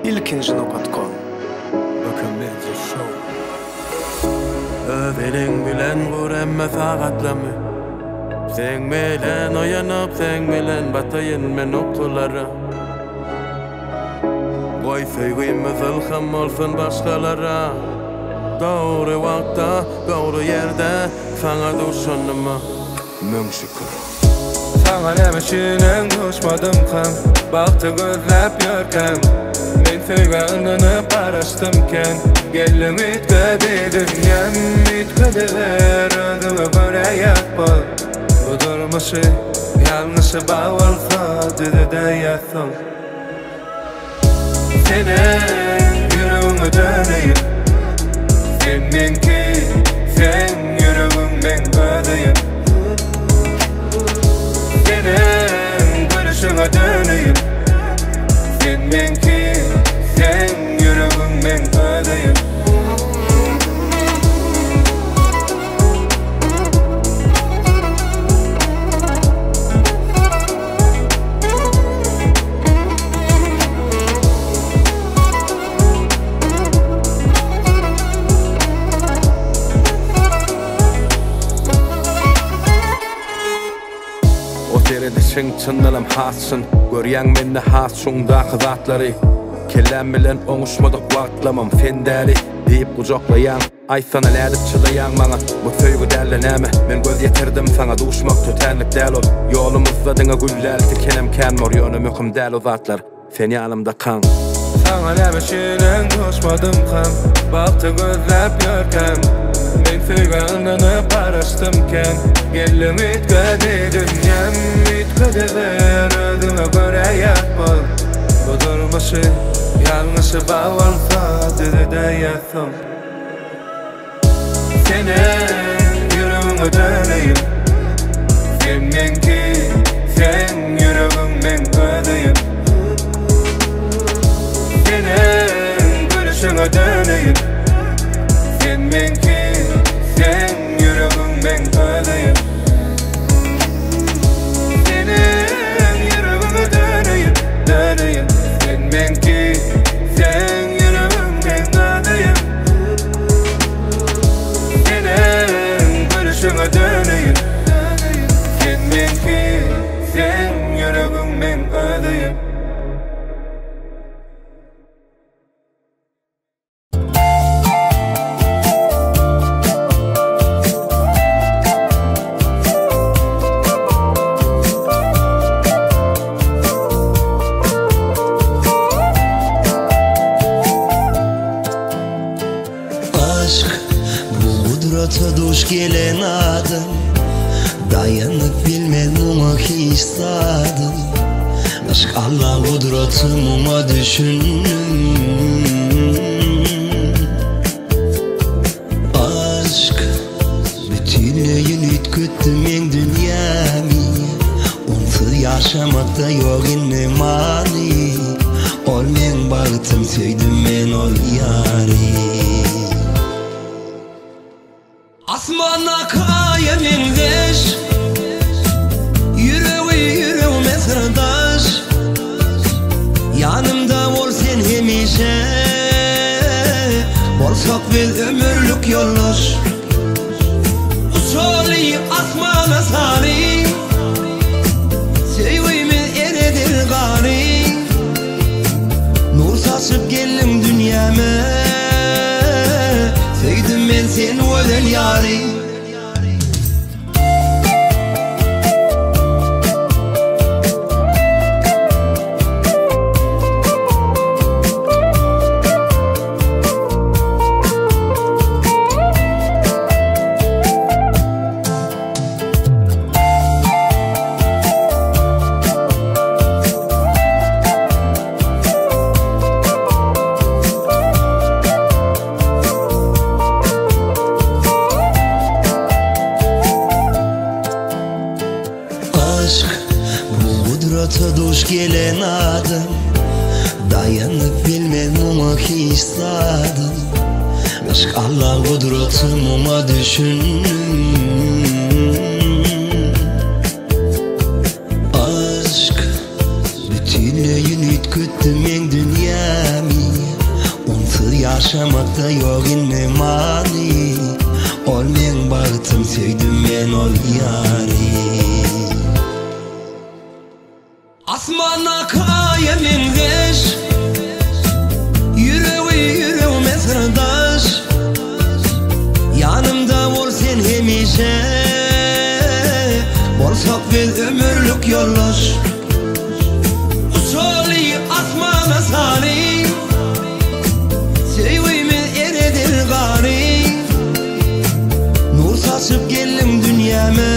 ilkinci.com Öveling bilen vur emme sagatlamy Sen bilen oyanıp sen bilen batayın men okulara Goy söýgüýmiz ılham bolsun başgalara Doğru wagtda, doğru yerde sana duşanyma Müň şükür Sana nämeşinem duşmadım hem Bagty gözläp ýörkem Men söýgänini paraşdymken Geldim ütkedi dünyam ütkediler Ödüme göre ýatbol Bu durmuşy ýalňyşy bagolsa Düzüde ýatsam Senin yüreğime döneyim Sen menki, sen yüreğim men ödeyim Senin görüşüne döneyim Sen menki, sen yüreğim men ödeyim Sen çındalam hatsın Görýäň mende has şuňdaky zatlary Kellem bilen oňuşmadyk wagtlamam fendäli diýip gujaklaýan Aýsana nädip çylaýan maňa Bu söýgü dälle näme Men göz ýetirdim saňa duşmak tötenlik däl ol Ýolumyzda diňe gülläldi kenem känmor ýöne möhüm däl o zatlar Sen ýalymda kaň Saňa nämeşinem duşmadım hem Bagty gözläp ýörkem Men söýgänini paraşdymken Geldim ütkedi dünyam ütkediler Ödüme göre ýatbol Bu durmuşy ýalňyşy bagolsa Düzüde ýatsam Senin yüreğime döneyim Sen menki, sen yüreğim men ödeyim Senin görüşüne döneyim Sen menki, sen yüreğim men ödeyim Senin yüreğime döneyim, döneyim Sen menki, sen yüreğim men ödeyim Senin görüşüne döneyim Sen menki, sen yüreğim men ödeyim Duş gelen adam Dayanıp bilmem ama hiçsadım Aşk Allah kudretime düşündüm Aşk bütünlüğün ütküttüm en dünyamı Onsuz yaşamakta yok inne mani Ol men bağıtım söydüm men ol yari Asmana kayemin deş Yüreğime sırdaş Yanımda ol sen hemişe Bolsak biz ömürlük yoldaş Uçoli asmana sari Sevgimiz eredir gari Nur saçıp geldim dünyama Söydüm ben seni özel yari Duş gelen adam Dayanıp bilmem ama hiçsadım Aşk Allah kudretime düşündüm Aşk bütünlüğün ütküttüm en dünyamı yaşamakta yok inne mani. Ol men bağıtım sevdim men ol yari. Asmana kaya mengeş, yüreğime sırdaş. Yanımda ol sen hemişe, bolsak biz ömürlük yoldaş. Usulü asmana sari, sevgimi eredir gari. Nur saçıp geldim dünyama,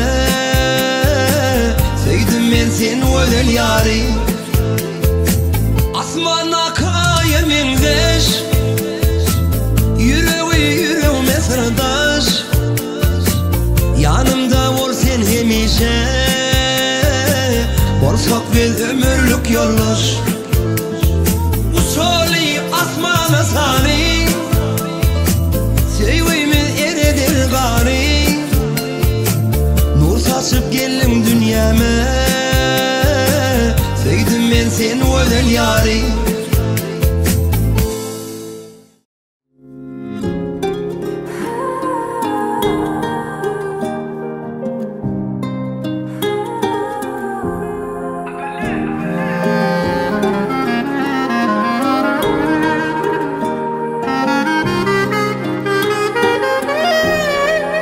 sevdim ben sen özel yari. Asmana kaya mengeş, yüreğime sırdaş. Yanımda ol sen hemişe, bolsak biz ömürlük yoldaş. Usulü asmana sari, sevgimi eredir gari. Nur saçıp geldim dünyama, sevdim ben sen özel yari.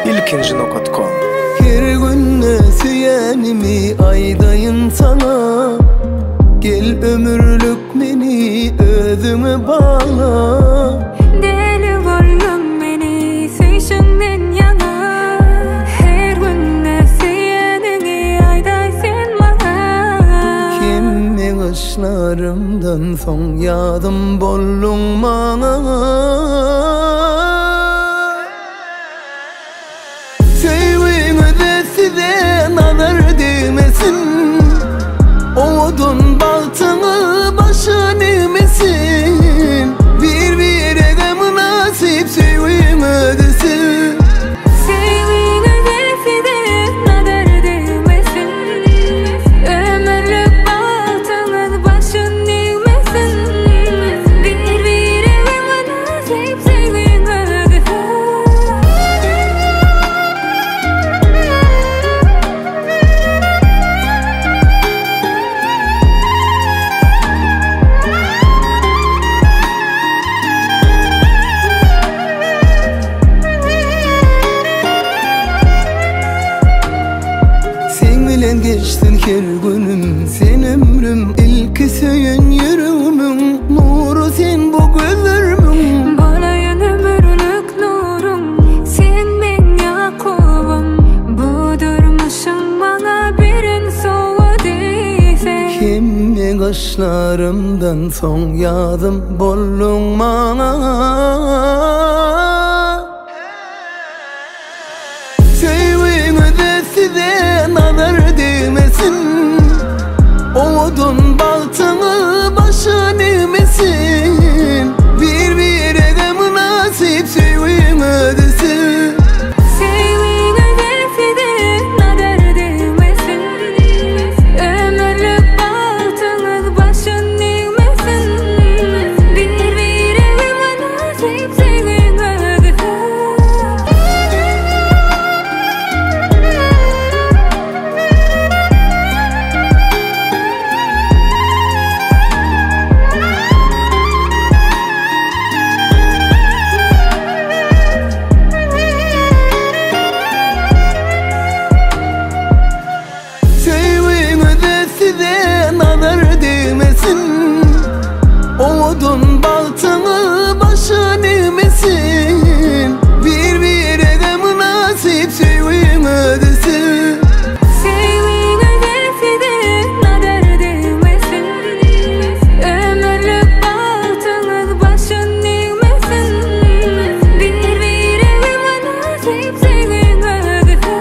ilkinci.com. Her günne süyenimi aydayın sana. Gel ömürlük meni özüme bağla. Deli bollum beni süyüşünden yana. Her günne süyenini ayday sen bana. Kimin ışlarımdan son yadım bollun bana. Size nazar değmesin, odun baltını başın eğmesin. Birbirine münasip sevim ödesin. Sevin ödesi de nazar değmesin. Ömürlük baltınız başın eğmesin. Birbirine münasip sevin ödesin. Geçtin her günüm, sen ömrüm, ilk söyün yürümün. Nuru sen bu gözlerimin. Balayan ömürlük nurum, sen ben Yakubum. Bu durmuşum bana birin soğuduysa. Kimin kaşlarımdan son yadım bollun bana. Sevin ödesi de nazar değmesin, odun baltını başın eğmesin. Birbirine münasip sevin ödesin. Sevin ödesi de nazar değmesin. Ömürlük baltınız başın eğmesin. Birbirine münasip sevin ödesin. Sevin ödesi de nazar değmesin, odun baltını başın eğmesin. Birbirine münasip sevin ödesin. Sevin ödesi de nazar değmesin. Ömürlük baltınız başın eğmesin. Birbirine münasip sevin ödesin.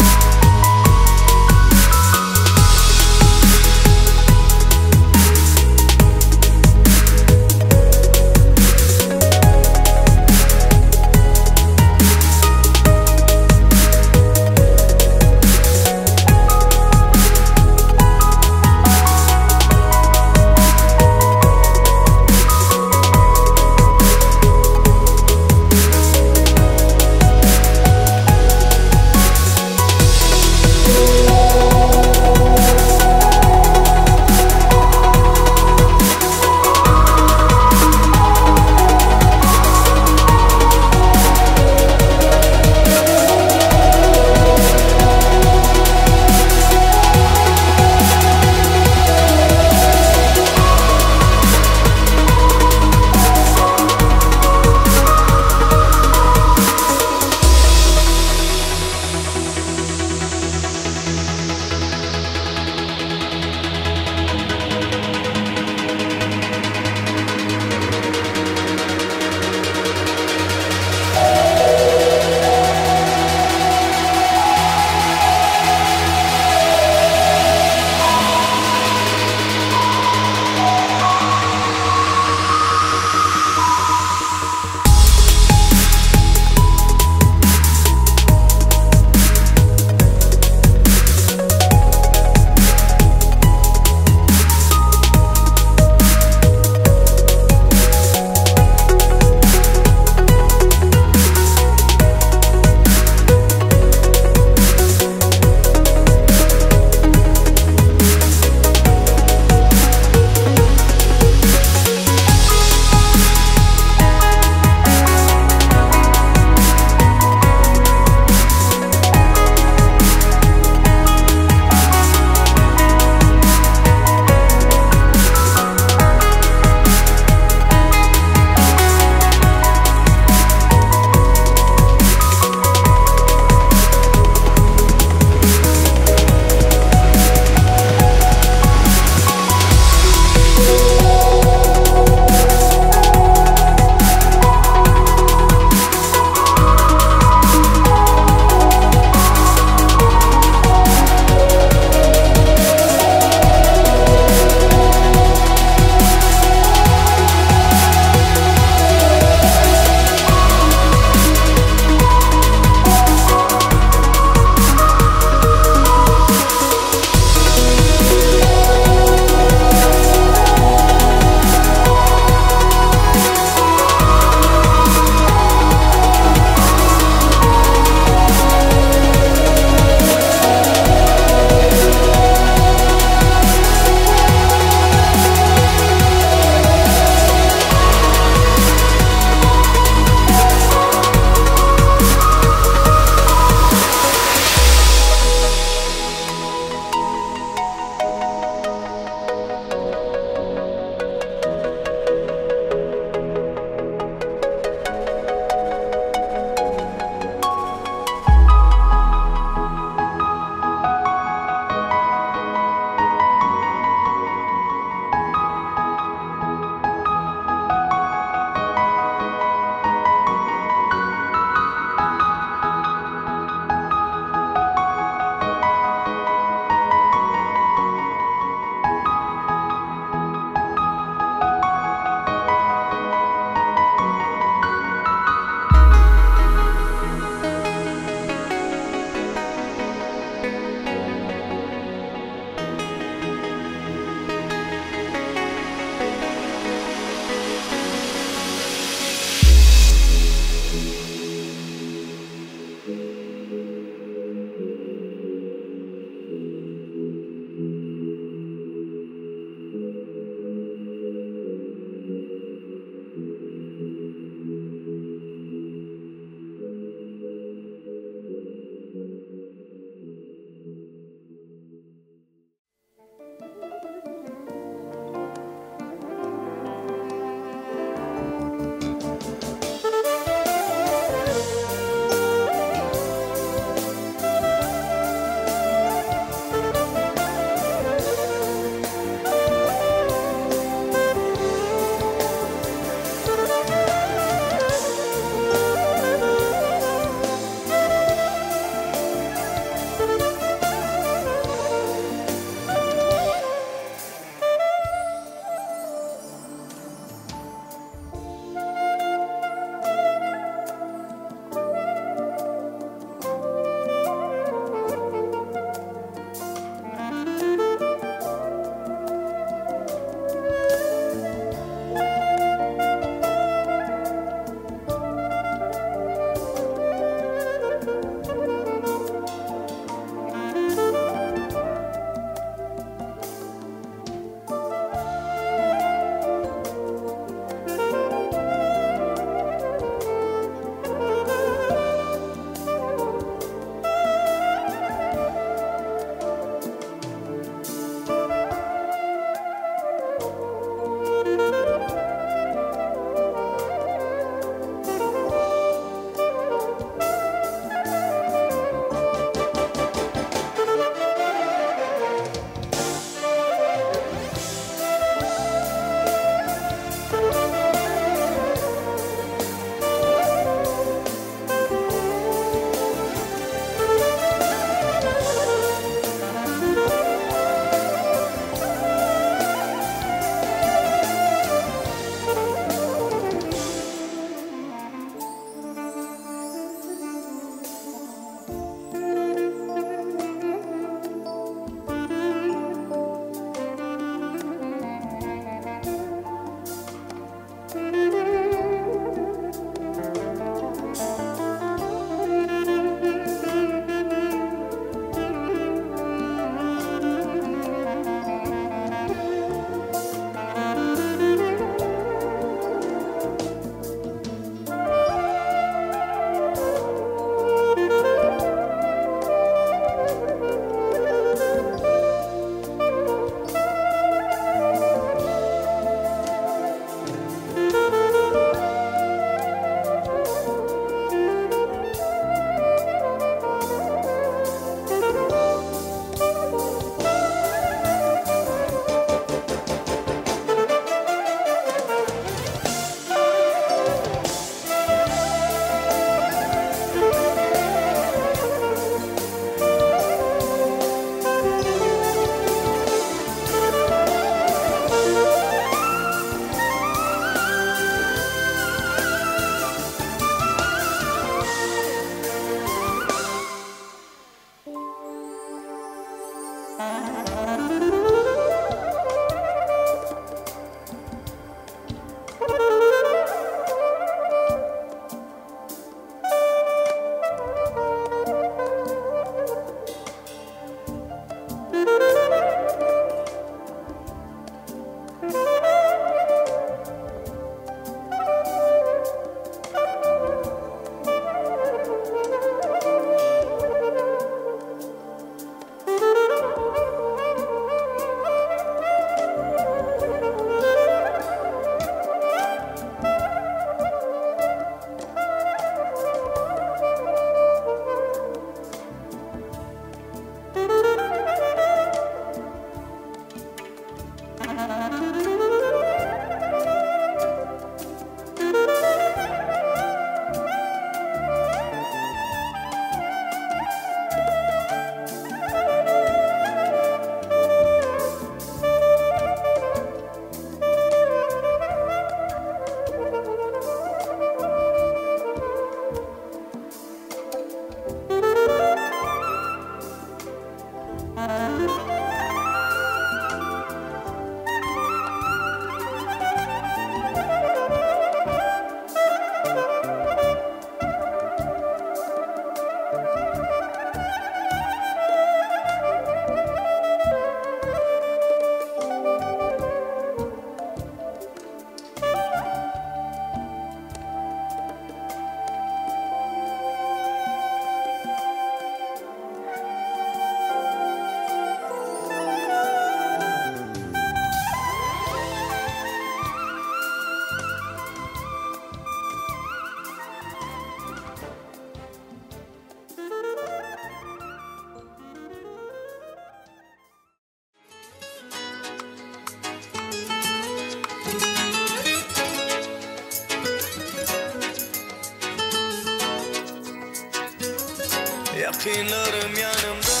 Yakınlarım yanımda,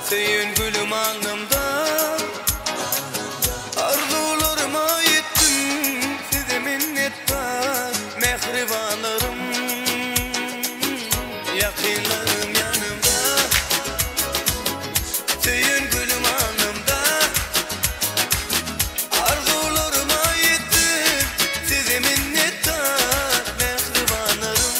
senin gülüm alnımda. Arzularıma yettim, size minnettar mehribanlarım. Yakınlarım yanımda, senin gülüm alnımda. Arzularıma yettim, size minnettar mehribanlarım.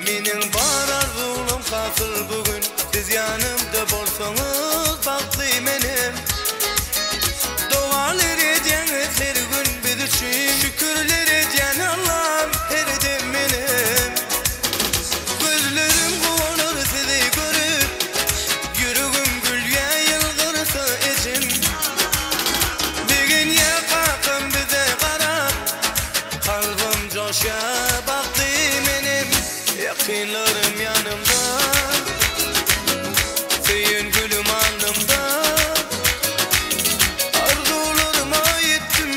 Mening bar arzulum hasıl bugün, siz yanımda bolsanız baktı menim. Dualar edeniz her gün biz üçün, şükürler eden Allah'ım her dem menim. Gözlerim kuvonur sizi görüp, yüreğim gülge yılgırsa için. Bir gün yakakım bize qarap, kalbim coşa baktı menim. Yakınlarım yanımda, senin gülüm alnımda. Arzularıma yettim,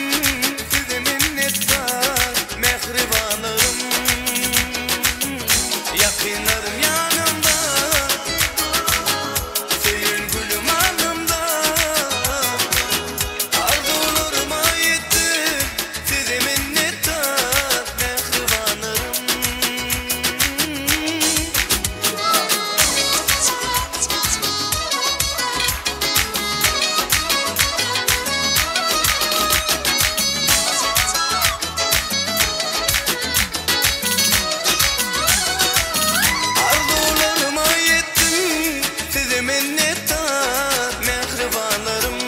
size minnettar mehribanlarım. Yakınlarım yanımda, senin gülüm alnımda. Arzularıma yettim, size minnettar mehribanlarım. Arzularıma yettim, size minnettar mehribanlarım.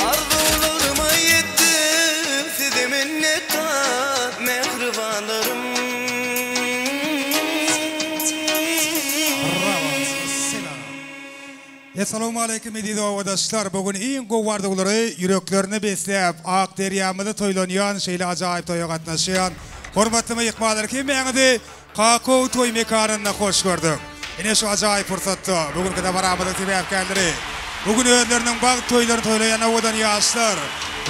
Arzularıma yettim, size minnettar mehribanlarım. Assalamu alaykum edizi arkadaşlar. Bugün iň gowardyglary yüreklerini beslep, ak deryamyda toýlanýan şeýle ajaýyp toýa gatnaşýan hormatly mehmanlar kim meňdi Kakao toy mekanyna hoş gördük. Ine şu ajaýyp fursatda bugünkü de barabara sebäpkärleri. Bugün özleriniň bag toýlaryny toýlayan awadan ýaşlar.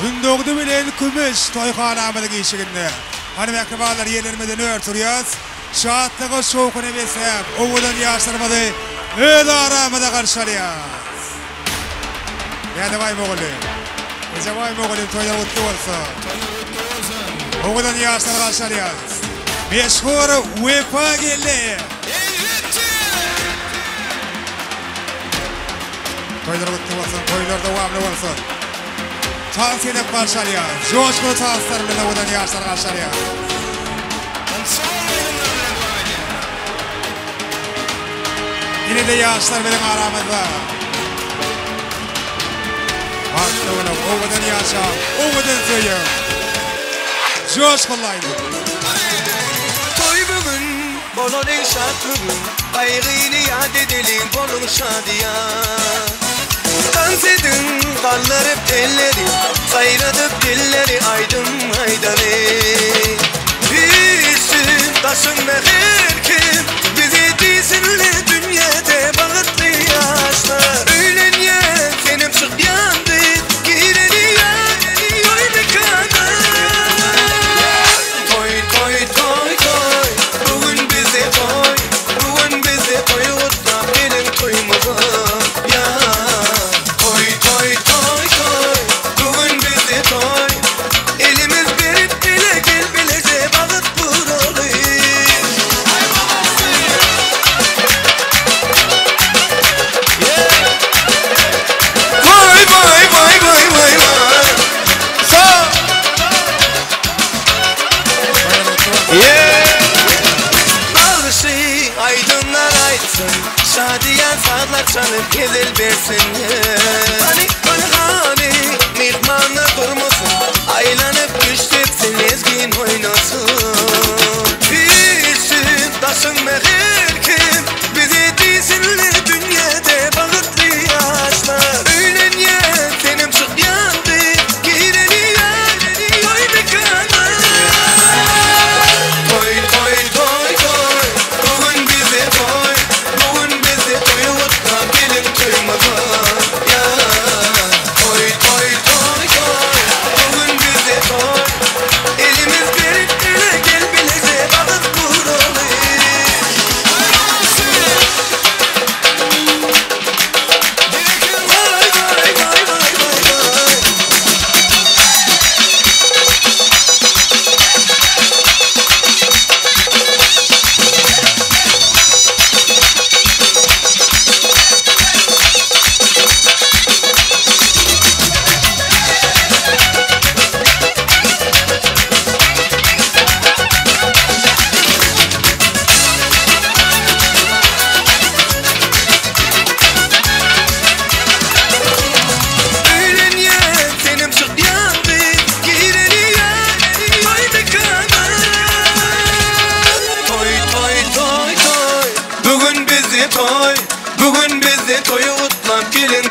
Gündögdi bilen kümüş toýhanamyň gişiginde. Hani mehmanlar ýerlerimizden örtürýäs. Şatlygy şowkuny beslep, awadan ýaşlarymyzy öz aramyda garşalýar. Ýa-da baý moguly. Ece baý moguly toýlar utdy bolsa. Awadan ýaşlar garşalýar. Meşhur Wefa geldi. Toýlar utdy bolsa, toýlar dowamly bolsa. Tans edip garşalýar. Joşkulu tanslar bilen awadan ýaşlar garşalýar. Yine de yaşlar benim aramızda. Başlıyorum, ovadan yaşa, ovadan söyle. Coş kolaydı. Toy bugün, bolon en şatlığın, kaygıyla yad edelim bolun şadiya. Dans edin, kaldırıp elleri, sayradıp dilleri aydım aydanı. Bilsin, taşınma her kim, bizi değilsinle dünyada bağıtlı yaşlar. Öğlenyen, senim çık yandı, gireni yan, toy mekana. Toy, toy, toy, toy, bugün bize toy, bugün bize toy, utlap gelin toyumuza. Ya, toy, toy, toy, toy, bugün bize toy, elimiz berip bile gel bilece bağıt buralı.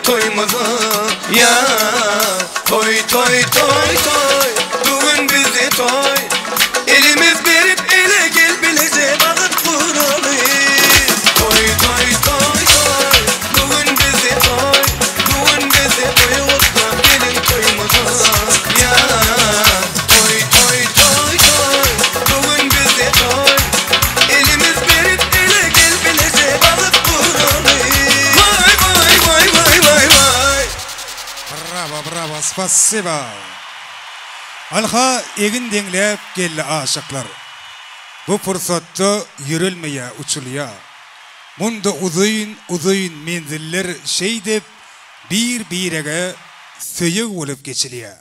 toyumuza. Ya toy toy toy toy, bugün bizde toy. Elimiz berip ele gel bilece bakıp kuralı. Toy toy toy toy, bugün bizde toy. Bugün bizde toyumuzda gelin toyumuza. Ya toy toy toy toy, bugün bizde toy. Elimiz berip ele gel bilece bakıp kuralı. Vay vay vay vay vay vay. Bravo, bravo, spasiba. Alha egin denglep geldi aşıklar. Bu fırsatda yürülmeye, uçuluya. Munda uzun menziller şey dep bir birege söyüg olup geçiliye.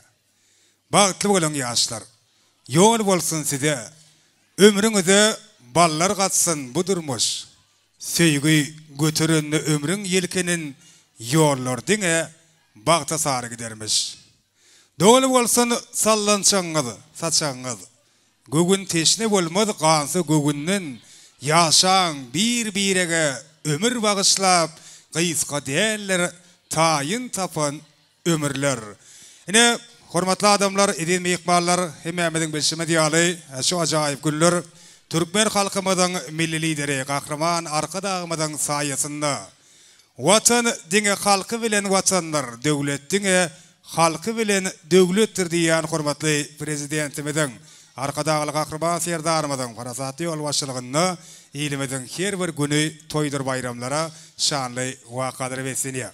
Bağıtlı olan yaşlar. Yol bolsun size. Ömrünüze ballar katsın budurmuş. Söygü götürünlü ömrün yelkenin yollar dine bağta sarı gidermiş. Doğru bolsun sallançağınız, saçağınız. Gögün teşne bolmadı kansı gögünün yaşan bir birege ömür bağışlap kıyıska değerler tayin tapan ömürler. Yine hormatlı adamlar, edin meyikballar, hememedin bilşime diyalı, şu acayip günler. Türkmen halkımızın milli lideri, kahraman arkadağımızın sayesinde. Vatan dine halkı bilen vatanlar, devlet dine halkı bilen devlettir diyen hormatlı prezidentimizin, arkadağılı kahraman serdarımızın farasatı yol başçılığını ilimizin her bir günü toydur bayramlara şanlı vakadır vesiniye.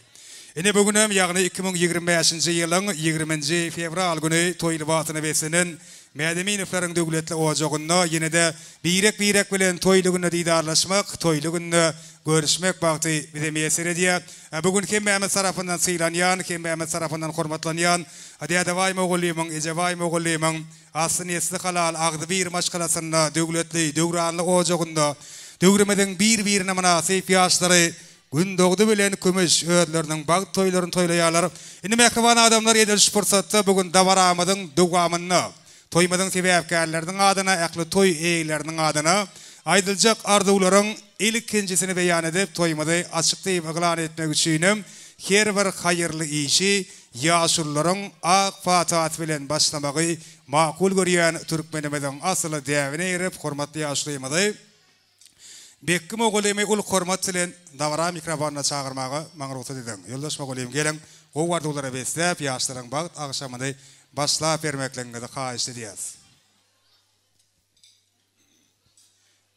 Yine bugünüm yani 2025 yılın 20. fevral günü toylu batını vesinin Medeminovların devletli ocağında yine de birek bilen toylu günü didarlaşmak, toylu günü görüşmek baktı bize mesir ediyor. Bugün kim Mehmet tarafından sıylanyan, kim Mehmet tarafından hormatlanyan, hadi adavay moğulimin, ecevay moğulimin, aslında esli halal, ağdı bir maşkalasında devletli, devranlı ocağında, devrimedin bir münasip yaşları, gün doğdu bilen kümüş öğütlerinin bağ toyların toylayalar. Yine mekrivan adamlar ediliş fırsatta bugün davaramadın dugamını, toymadın sebepkarlarının adına, aklı toy eylerinin adına, aydılacak arzuların ilk ikincisini beyan edip toymadı açıklayıp ıglan etmek için her bir hayırlı işi yaşurların ak fatahat bilen başlamağı makul görüyen Türkmenimizin asılı devine erip hormatlı yaşlaymadı. Bekkim oğulemi ul hormat bilen davara mikrofonuna çağırmağı mağrutu dedim. Yoldaş oğulem gelin o vardıqlara beslep yaşların bağıt akşamını başlayıp vermeklerine de kayıştı diyez.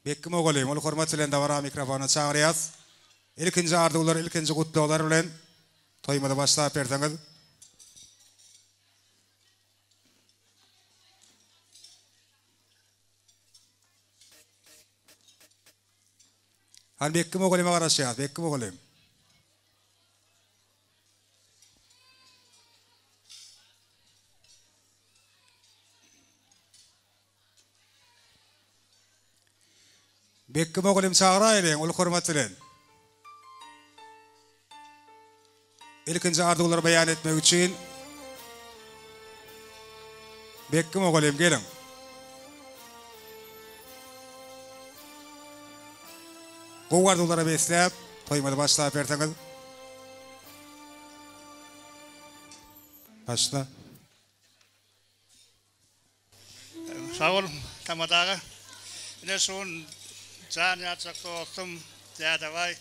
Bekkim oğulem ul hormat bilen davara mikrofonuna çağırıyaz. İlkinci ardıqlar, ilkinci kutluqlar bilen toymada başlayıp verdiğiniz. Hal bekkim oğuleme karışıyaz, bekkim oğulem. Bekkim oğulem çağırayın, ul hormat bilen. İlkinci ardıqları beyan etmek için bekkim oğulem gelin. Bu ardıqları beslep toymada başlayıp verdiğiniz. Başla. Sağ olun tamadağı. Yine son can yatsak dostum Ziyadavay.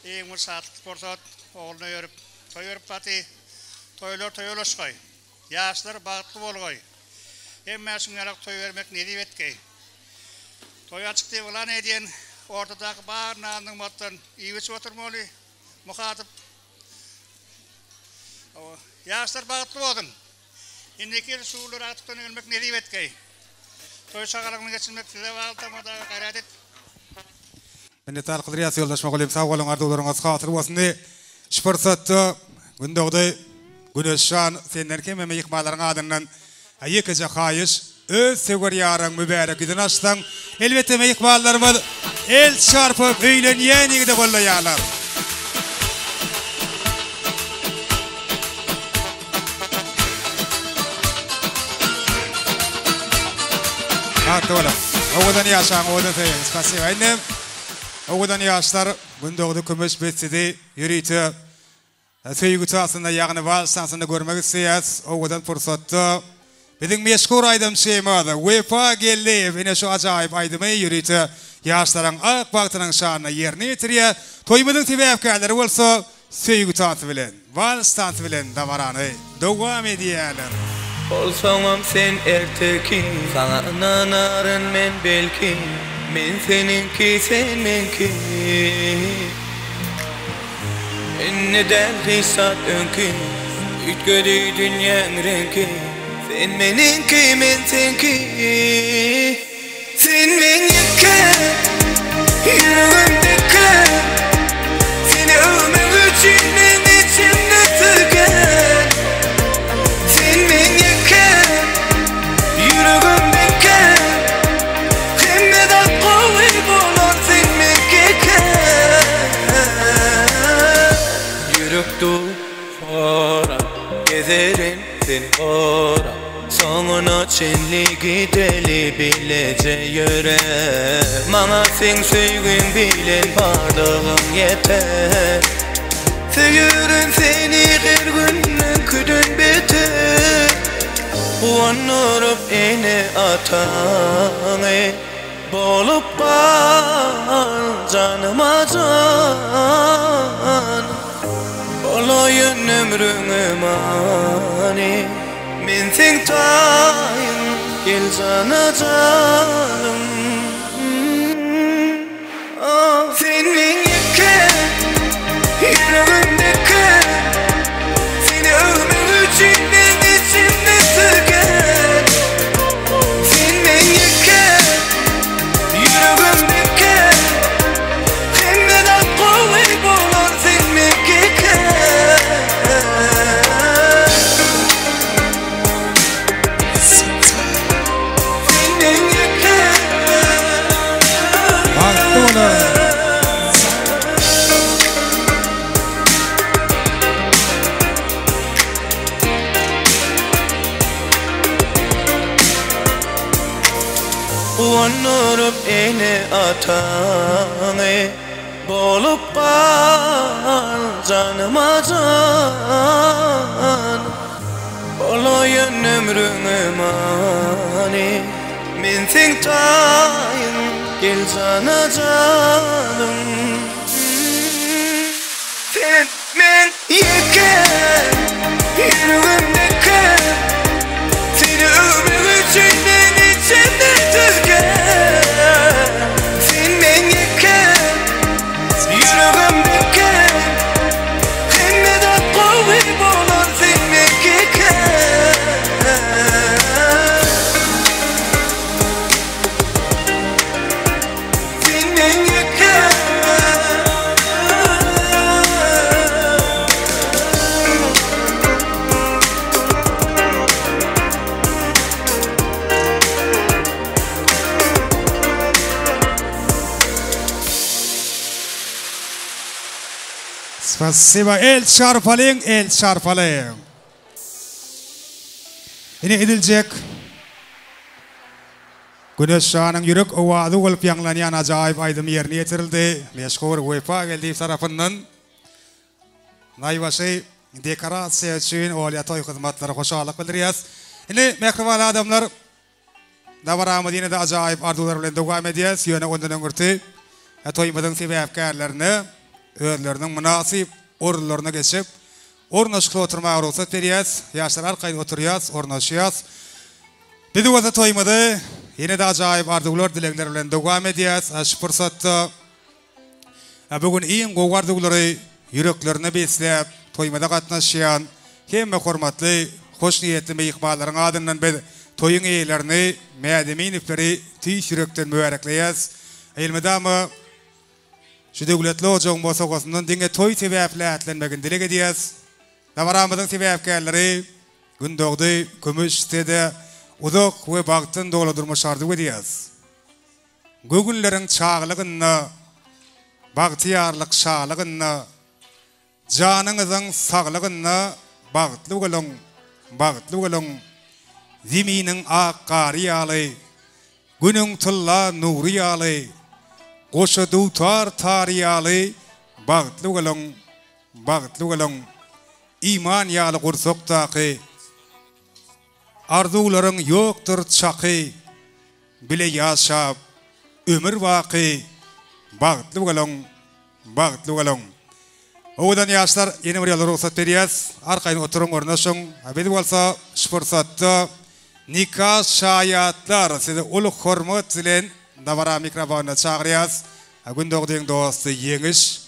İyi musatlık sportat oğlunu yörüp toyurup batı toyulaşkay. Yaşlar bağıtlı bolgay. Hem şunlarak toy vermek ne deyip etkay. Toy açık deyip ulan ediyen ortadaki bağır nanın mattan iyiç oturmalı. Muhatıp yaşlar bağıtlı oldun. İndeki suğulur artıktan ölmek ne deyip etkay. Toy şakalarını geçirmek size bağlı tamadağı gayret et. Ben de tarqıdır yası yoldaş oğulem sağ olun ardıqlarınız hatır olsun diye. Şu fırsatta gündogda güneşşan senler kememe yıkmaların adından yıkıca kayış öz sever yarın mübarek gidin açtan elbette meyikballarımız el çarpıp öylen yeni de bollayalar. Hatta ola. Oğudan yaşan oğudan sayın. Spasiba annem. Oğudan yaşlar gündogda kümüş betsidi yürüytü. Söýgü çağsynda ýagny walsansynda görmek isleýäs. Owadan fursatda biziň meşhur aýdym şeýmady. UEFA geldi. Ene şu ajaýyp aýdymy ýürüýte ýaşlaryň ak bagtynyň şanyna ýerine ýetirýär. Toýmydyň sebäpkärleri bolsa söýgü çağsy bilen, walsans bilen davarany dowam edýärler. Olsaňam sen erteki, sana inanaryn men belki, men seninki sen menki. Neden hissat önkü, ütgödü dünyanın renki, sen meninki men senki. Sen meninki, yüreğimdeki, seni övmek için men içimde tüken. Sen meninki, yüreğimdeki, kemmeden kuvvet bulan sen meninki. Yürektu fara, gezerin sen fara, sonuna çenligi deli bilece yöre. Mana sen söýgün bilen bardığın yeter. Söýürün seni her günden küdün beter. Uanırıp ene ataňy, bolup bal canıma can. Olayın ömrüňe mani, men sen taýyn, gel jana janım. Sen meňke, yüreğimdeki, seni övmek üçün men içimde tüken. Sen meňke, yüreğimdeki, kemmeden kuvvet bulan sen meňke. Uanırıp ene ataňy, bolup bal canıma can. Olayın ömrüňe mani, men sen taýyn, gel jana janım. Sen meňke, yüreğimdeki, seni övmek üçün men içimde tüken. Sen meňke, yüreğimdeki, kemmeden kuvvet bulan sen meňke. Sen meňke, Spasiba el çarpalayın. Ini edilecek. Güneş şanın yürek ovadı olup yanlayan acayip aydın yerine getirildi. Meşhur UEFA geldi tarafından. Naybaşı dekorasiya için Oliya toy hizmetleri hoşalık bildiriyoruz. Ini mehriban adamlar Davarama dine de acayip arzular bilen devam ediyoruz. Yöne ondan öngürtü. Toymadığın sebepkarlarını özlerinin münasip orullarına geçip ornaşıklı oturmaya ruhsat veriyoruz. Yaşlar arkayda oturuyoruz, ornaşıyoruz. Dedi o da toymadı. Yine de acayip arzular dilekler bilen devam ediyoruz. Şu fırsatta bugün iyi govardıkları yüreklerine besleyip toymada katnaşıyan hem hormatlı, hoş niyetli meyikmaların adından toyun eylerini, meyademin ifleri tüy yürekten mübarekleyiz. Elmedamı şu devletli ocağın bosakosundan dinge toy sebepli atlanmagın dilek ediyiz. Davaramızın sebepkarları gün doğdu, kümüş istedi, uzak ve baktın doldurmuşardı ediyiz. Gügünlerin çağlığını, bahtiyarlık şağlığını, canınızın sağlığını bağıtlı olun, zeminin akkariyalı, günün tılla nuriyalı, koşu tutar tariyalı, bağıtlı olun. iman ýaly gursokdaky arzuwlaryň ýokdur çaky bile ýaşap ömür waqy bagtly bolan. Oğudan yaşlar yeni bir yolda ruhsat beriyaz. Arkayın oturun ornaşın. Abedi bolsa şufursatda nikah şayatlar size ulu hormat zilen davara mikrofonuna çağırıyaz. Gündoğduğun dostu yeğiş.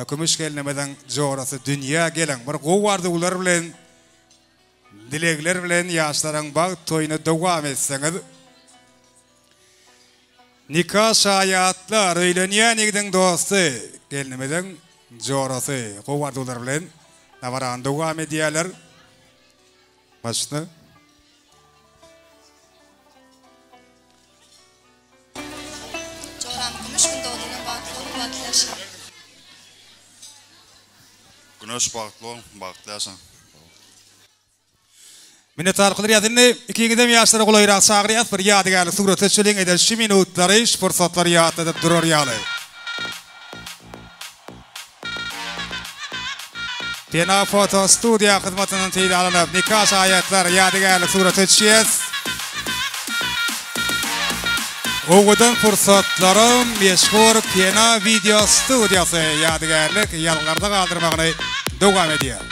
Kümüş gelnemeden jorası dünya gelen. Bir qovardı ular bilen dilekler bilen yaşların bağ toyunu devam etseniz. Nikah şayatlar öyleniyen egden dostu gelnemeden jorası qovardular bilen navaran devam ediyorlar. Başını. Joran kumuş gündoğduğuna baklaşan. Güneş baklaşan. Minnet arqılar ýadynny iki gidem ýaşlara golaýrak çagyrýar bir ýadygarly suratda çöleň eder şu minutlary fursatlar ýatyp durar ýaly. Pena foto studiya hyzmatynyň teýdi alanyp nikah şaýatlar ýadygarly suratda çýes. Oğudan fursatlarym meşhur Pena video studiyasy ýadygarlyk ýalgarda galdyrmagyny dowam edýär.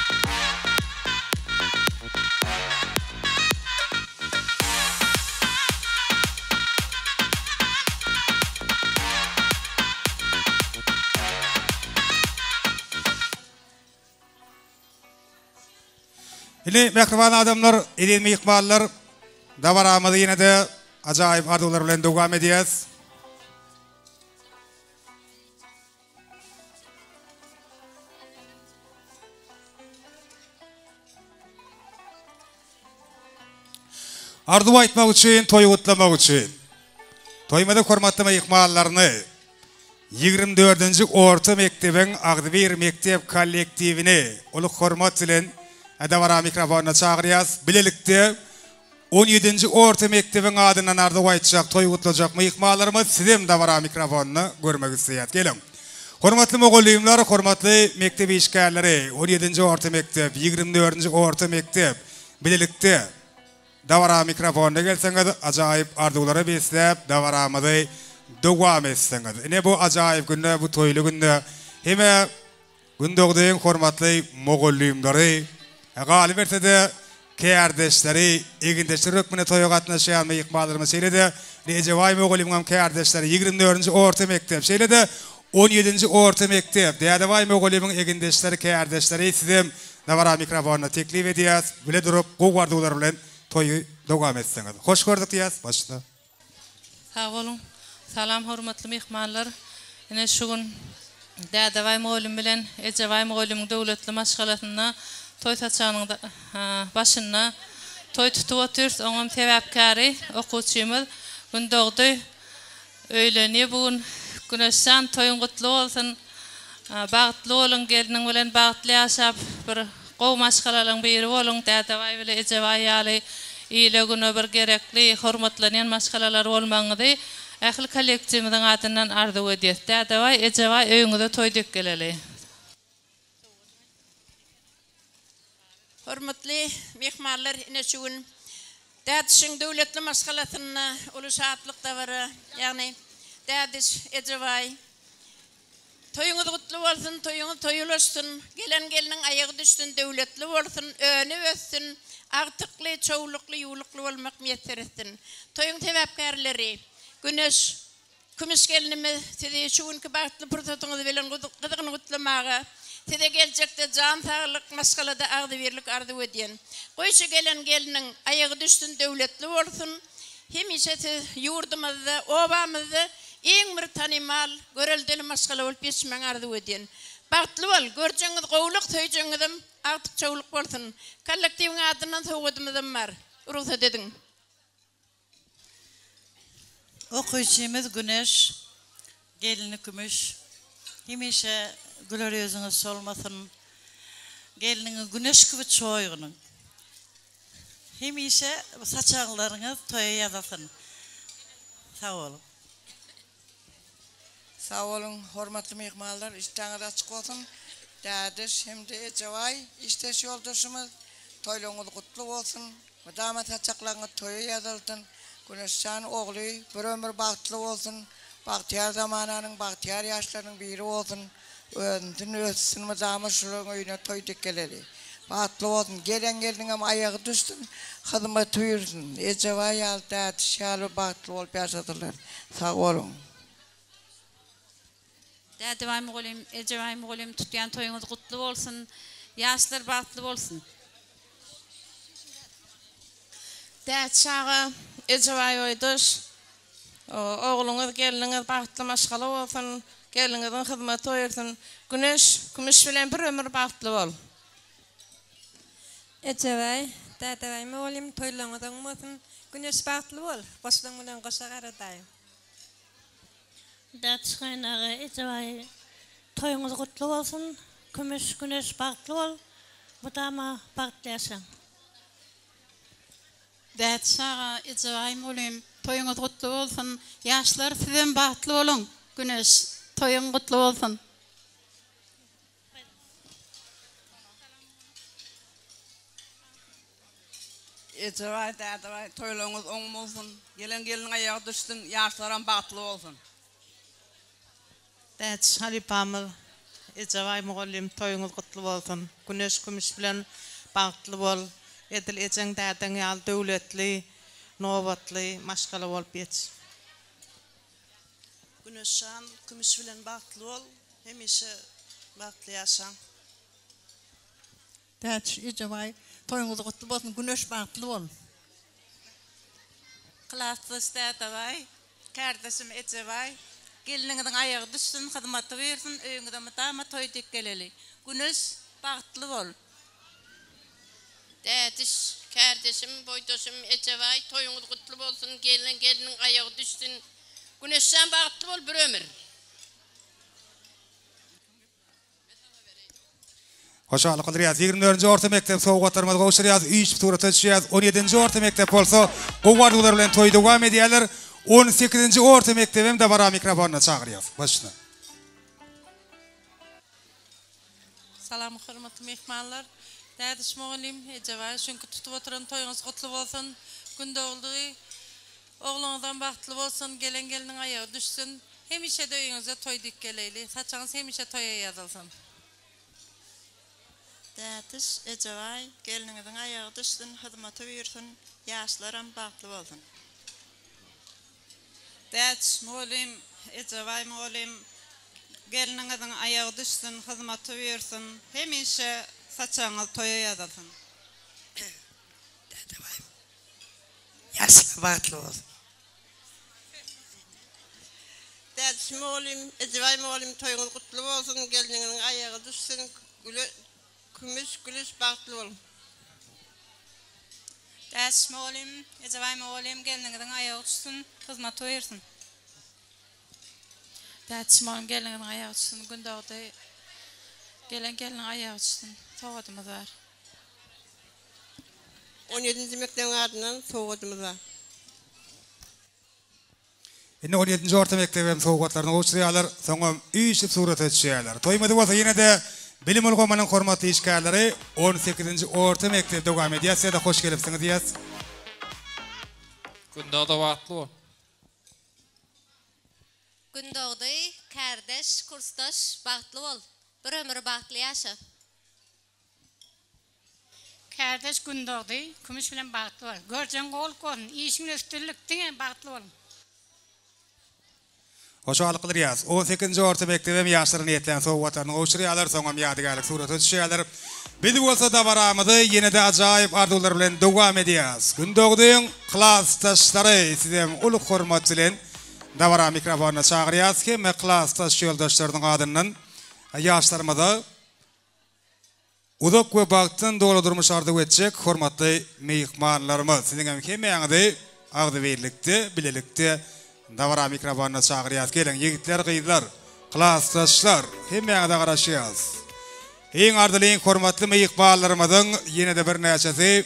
Yine mikrofon adamlar, edilme ikmallar, davaramada yine de acayip arzular bilen devam ediyaz. Arzu aytmak için, toy kutlamak için. Toymada hormatlama ikmallarını 24. Orta Mektebiň Agdyr Mektep kollektivini uluk hormat bilen davara mikrofonuna çağırýas. Bilelikde 17. Orta Mektebiň adynan ardy aýtjak, toy gutlajak mykmalarymyz sizem davara mikrofonuny görmek isleýär. Gelin. Hormatly mogollymlar, hormatly mektep işgärleri, 17. Orta Mektep, 24. Orta Mektep. Bilelikde davara mikrofonuna gelseňiz ajaýyp arzuwlara besläp davaramyzy dowam etseňiz. Ine bu ajaýyp günde, bu toýly günde heme gündogdyň hormatly mogollymlary galip ertede kardeşleri, egindeşleri rökmüne toya gatnaşýan mykmalarymyz seýledi. Recep mogollymam kardeşleri 24. Orta Mektep seýledi. 17. Orta Mektep. Dädeway mogollymyň egindeşleri, kardeşleri sizem davara mikrofonuna teklif edýäs. Bile durup gowardylar bilen toyu dowam etseňiz. Hoş gördük diýäs. Başla. Sağ olun. Salam hormatly mykmanlar. Ine şu gün Dädeway mogollym bilen Ejeway mogollymyň döwletli maşgalatyna toy taçanyň başyna toy tutup oturýar. Oňam sebäpkary okuwçymyz gündogdy öýleni bugün güneşden toyun gutly bolsun. Bagtly bolun, geliniň bilen bagtly ýaşap bir gow maşgalaryň biri bolun. Dädeway bilen Ejeway ýaly ýyle güne bir gerekli hormatlanýan maşgalalar bolmagyny ähli kollektiwimiň adyndan arzu edýär. Dädeway, Ejeway öýüňizde toy dek geleli. Hormatly mehmanlar, ine şu gün dädişiň döwletli maşgalatyna ulusatlyk davara, ýagny dädiş Ejeway toyuňyz gutly bolsun, toyuňyz toýulaşsyn, geliniň aýagy düşsün, döwletli bolsun, öňe össün, agtykly, çowlukly, ýuwlukly bolmak meýet etsin. Toyuň sebäpkärleri Güneş kümüş gelinimiz size şu günkü bagtly pursatyňyzy bilen gyzygyny gutlamaga, size geljekde jan saglyk maşgalada agdybirlik arzu edýän. Goýşy geliniň aýagy düşsün, döwletli bolsun. Hemişe siz ýurdymyzda, obamyzda iň bir tanymal, göreldili maşgala bolup ýeşmäň arzu edýän. Bagtly bol, görjeňiz gowluk töýjeňizim agtyk çowluk bolsun. Kollektiwiň adyndan sowgatymyzam bar. Ruhsat ediň. Okuyucumuz Güneş, gelini Kümüş. Hemişe güler yüzünüz solmasın. Gelinin güneş gibi çoğunun. Hemişe saçaklarınız toya yazasın. Sağ olun. Sağ olun, hormatly mehmanlar, iştaňyz açyk bolsun. Dadiş şimdi Ecevay işteş yoldaşımız toyluğunuz kutlu olsun. Damat saçaklarına toyu yazıldın. Güneşcan oğlu bir ömür bahtlı olsun. Bahtiyar zamanının, bahtiyar yaşlarının biri olsun. Öndün ötsün mü damat şurun oyuna toy dikkeleri. Bahtlı olsun. Gelen geldin ama ayağı düştün. Hızıma tuyursun. Ecevay al dadiş yalı bahtlı olup yaşadılar. Sağ olun. Dədəvay müğulim, ecevay müğulim, tutyan toyunuz kutlu olsun, yaşlar bahtlı olsun. Dət şağı, ecevay oyduş, oğlunuz, geliniz bahtlı maşgalı olsun, gelinizin hizmeti oyursun, güneş, kümüş bilen bir ömür bahtlı ol. Ecevay, dədəvay müğulim, toyluğunuzun olsun, güneş bahtlı ol, başlığın bilen koşa qaradayım. Dert kaynağı ecevay toyunuz kutlu olsun, kümüş güneş bahtlı ol, bu dama bahtlı yaşam. Dert şağı ecevay müğulim, toyunuz kutlu olsun, yaşlar sizin bahtlı olun, güneş toyun kutlu olsun. Ecevay, dədəvay, toyluğunuz oğum olsun, gelin ayağı düşsün, yaşlaran bahtlı olsun. Dert halipamız, ecevay müğulim, toyunuz kutlu olsun, güneş kümüş bilen bahtlı ol, edil ecen däden yal dövletli, novatlı, maşgalı olup geç. Güneşan, kümüş bilen bahtlı ol, hemişe bahtlı yaşam. Dert ecevay, toyunuz kutlu olsun, güneş bahtlı ol. Klaslıs dədəvay, kardeşim ecevay, gelinizin ayağı düşsün, hizmeti versin, öyünüzde mutama toy dikkeleli. Güneş bahtlı ol. Dadiş, kardeşim, boydaşım, ecevay, toyunuz kutlu olsun, gelinin ayağı düşsün. Güneşten bahtlı ol bir ömür. Hoşçakalın Kıdıriyaz. 24. orta mektep soğukatlarımız Koşariyaz. 3 turat ötüşüyaz. 17. orta mektep olsa Kovardular bilen toy devam ediyorlar. 18. orta mektebim de bara mikrofonuna çağırıyaz. Başına. Salam hürmetli mehmanlar. Dadiş müğulim, ecevay, çünkü tutup oturan toyunuz kutlu olsun. Günde olduğu oğlunuzdan bahtlı olsun, gelinin ayağı düşsün. Hemişe de öyünüze toy dikkeleyli. Saçınız hemişe toya yazılsın. Dadiş, ecevay, gelinizin ayağı düşsün, hizmeti versin, yaşlaran bahtlı olsun. Dert müğulim, ecevay müğulim, gelinizin ayağı düşsün, hizmeti versin, hemişe saçınız toya yazılsın. Yaşlar bahtlı olsun. Dert müğulim, ecevay müğulim, toyunuz kutlu olsun, gelinizin ayağı düşsün, kümüş güneş bahtlı ol. Ders müğulim, ecevay müğulim, gelinizin ayağı düşsün, hizmeti versin. Ders müğulim, gelinizin ayağı düşsün, günde olduğu gelinin ayağı düşsün. Soğudumuz var. 17. mektebin ardından soğudumuz var. Yine 17. orta mektebim soğukatlarını koşuyorlar. Sonra 3 surat ötüşüyorlar. Toymadı olsa yine de Bilim Ulgomanın hormatlı işgalleri 18. orta mektep devam ediyor. Size de hoş gelipsiniz diyez. Gündoğdu vaatlı ol. Gündoğdu, kardeş, kurstaş, bahtlı ol. Bir ömür bahtlı yaşa. Kardeş gündoğdu, kümüş bilen bahtlı ol. Görcen oğul korun, işin üstünlükten bahtlı olun. Hoşçakalın Kıdıriyaz. 18. orta mektebim yaşları niyetlen soğukatlarını koşuyorlar. Sonra yadigarlık surat ötüşüyorlar. Biz olsa da varamıdı. Yine de acayip ardular bilen devam ediyoruz. Gündoğdu'nun klastaşları sizem uluk hormatçılığın davara mikrofonuna çağırıyoruz ki klastaş yoldaşlarının adının yaşlarımıza uzak ve baktın dolu durmuş ardı edecek hormatlı mehmanlarımız. Sizin emeğinizi ağzı birlikte, bilelikte davara mikrofonuna çağırıyoruz. Gelin yigitler, kızlar, klastaşlar emeğinize karışıyoruz. En ardılığın hormatlı mehmanlarımızın yine de bir neçesi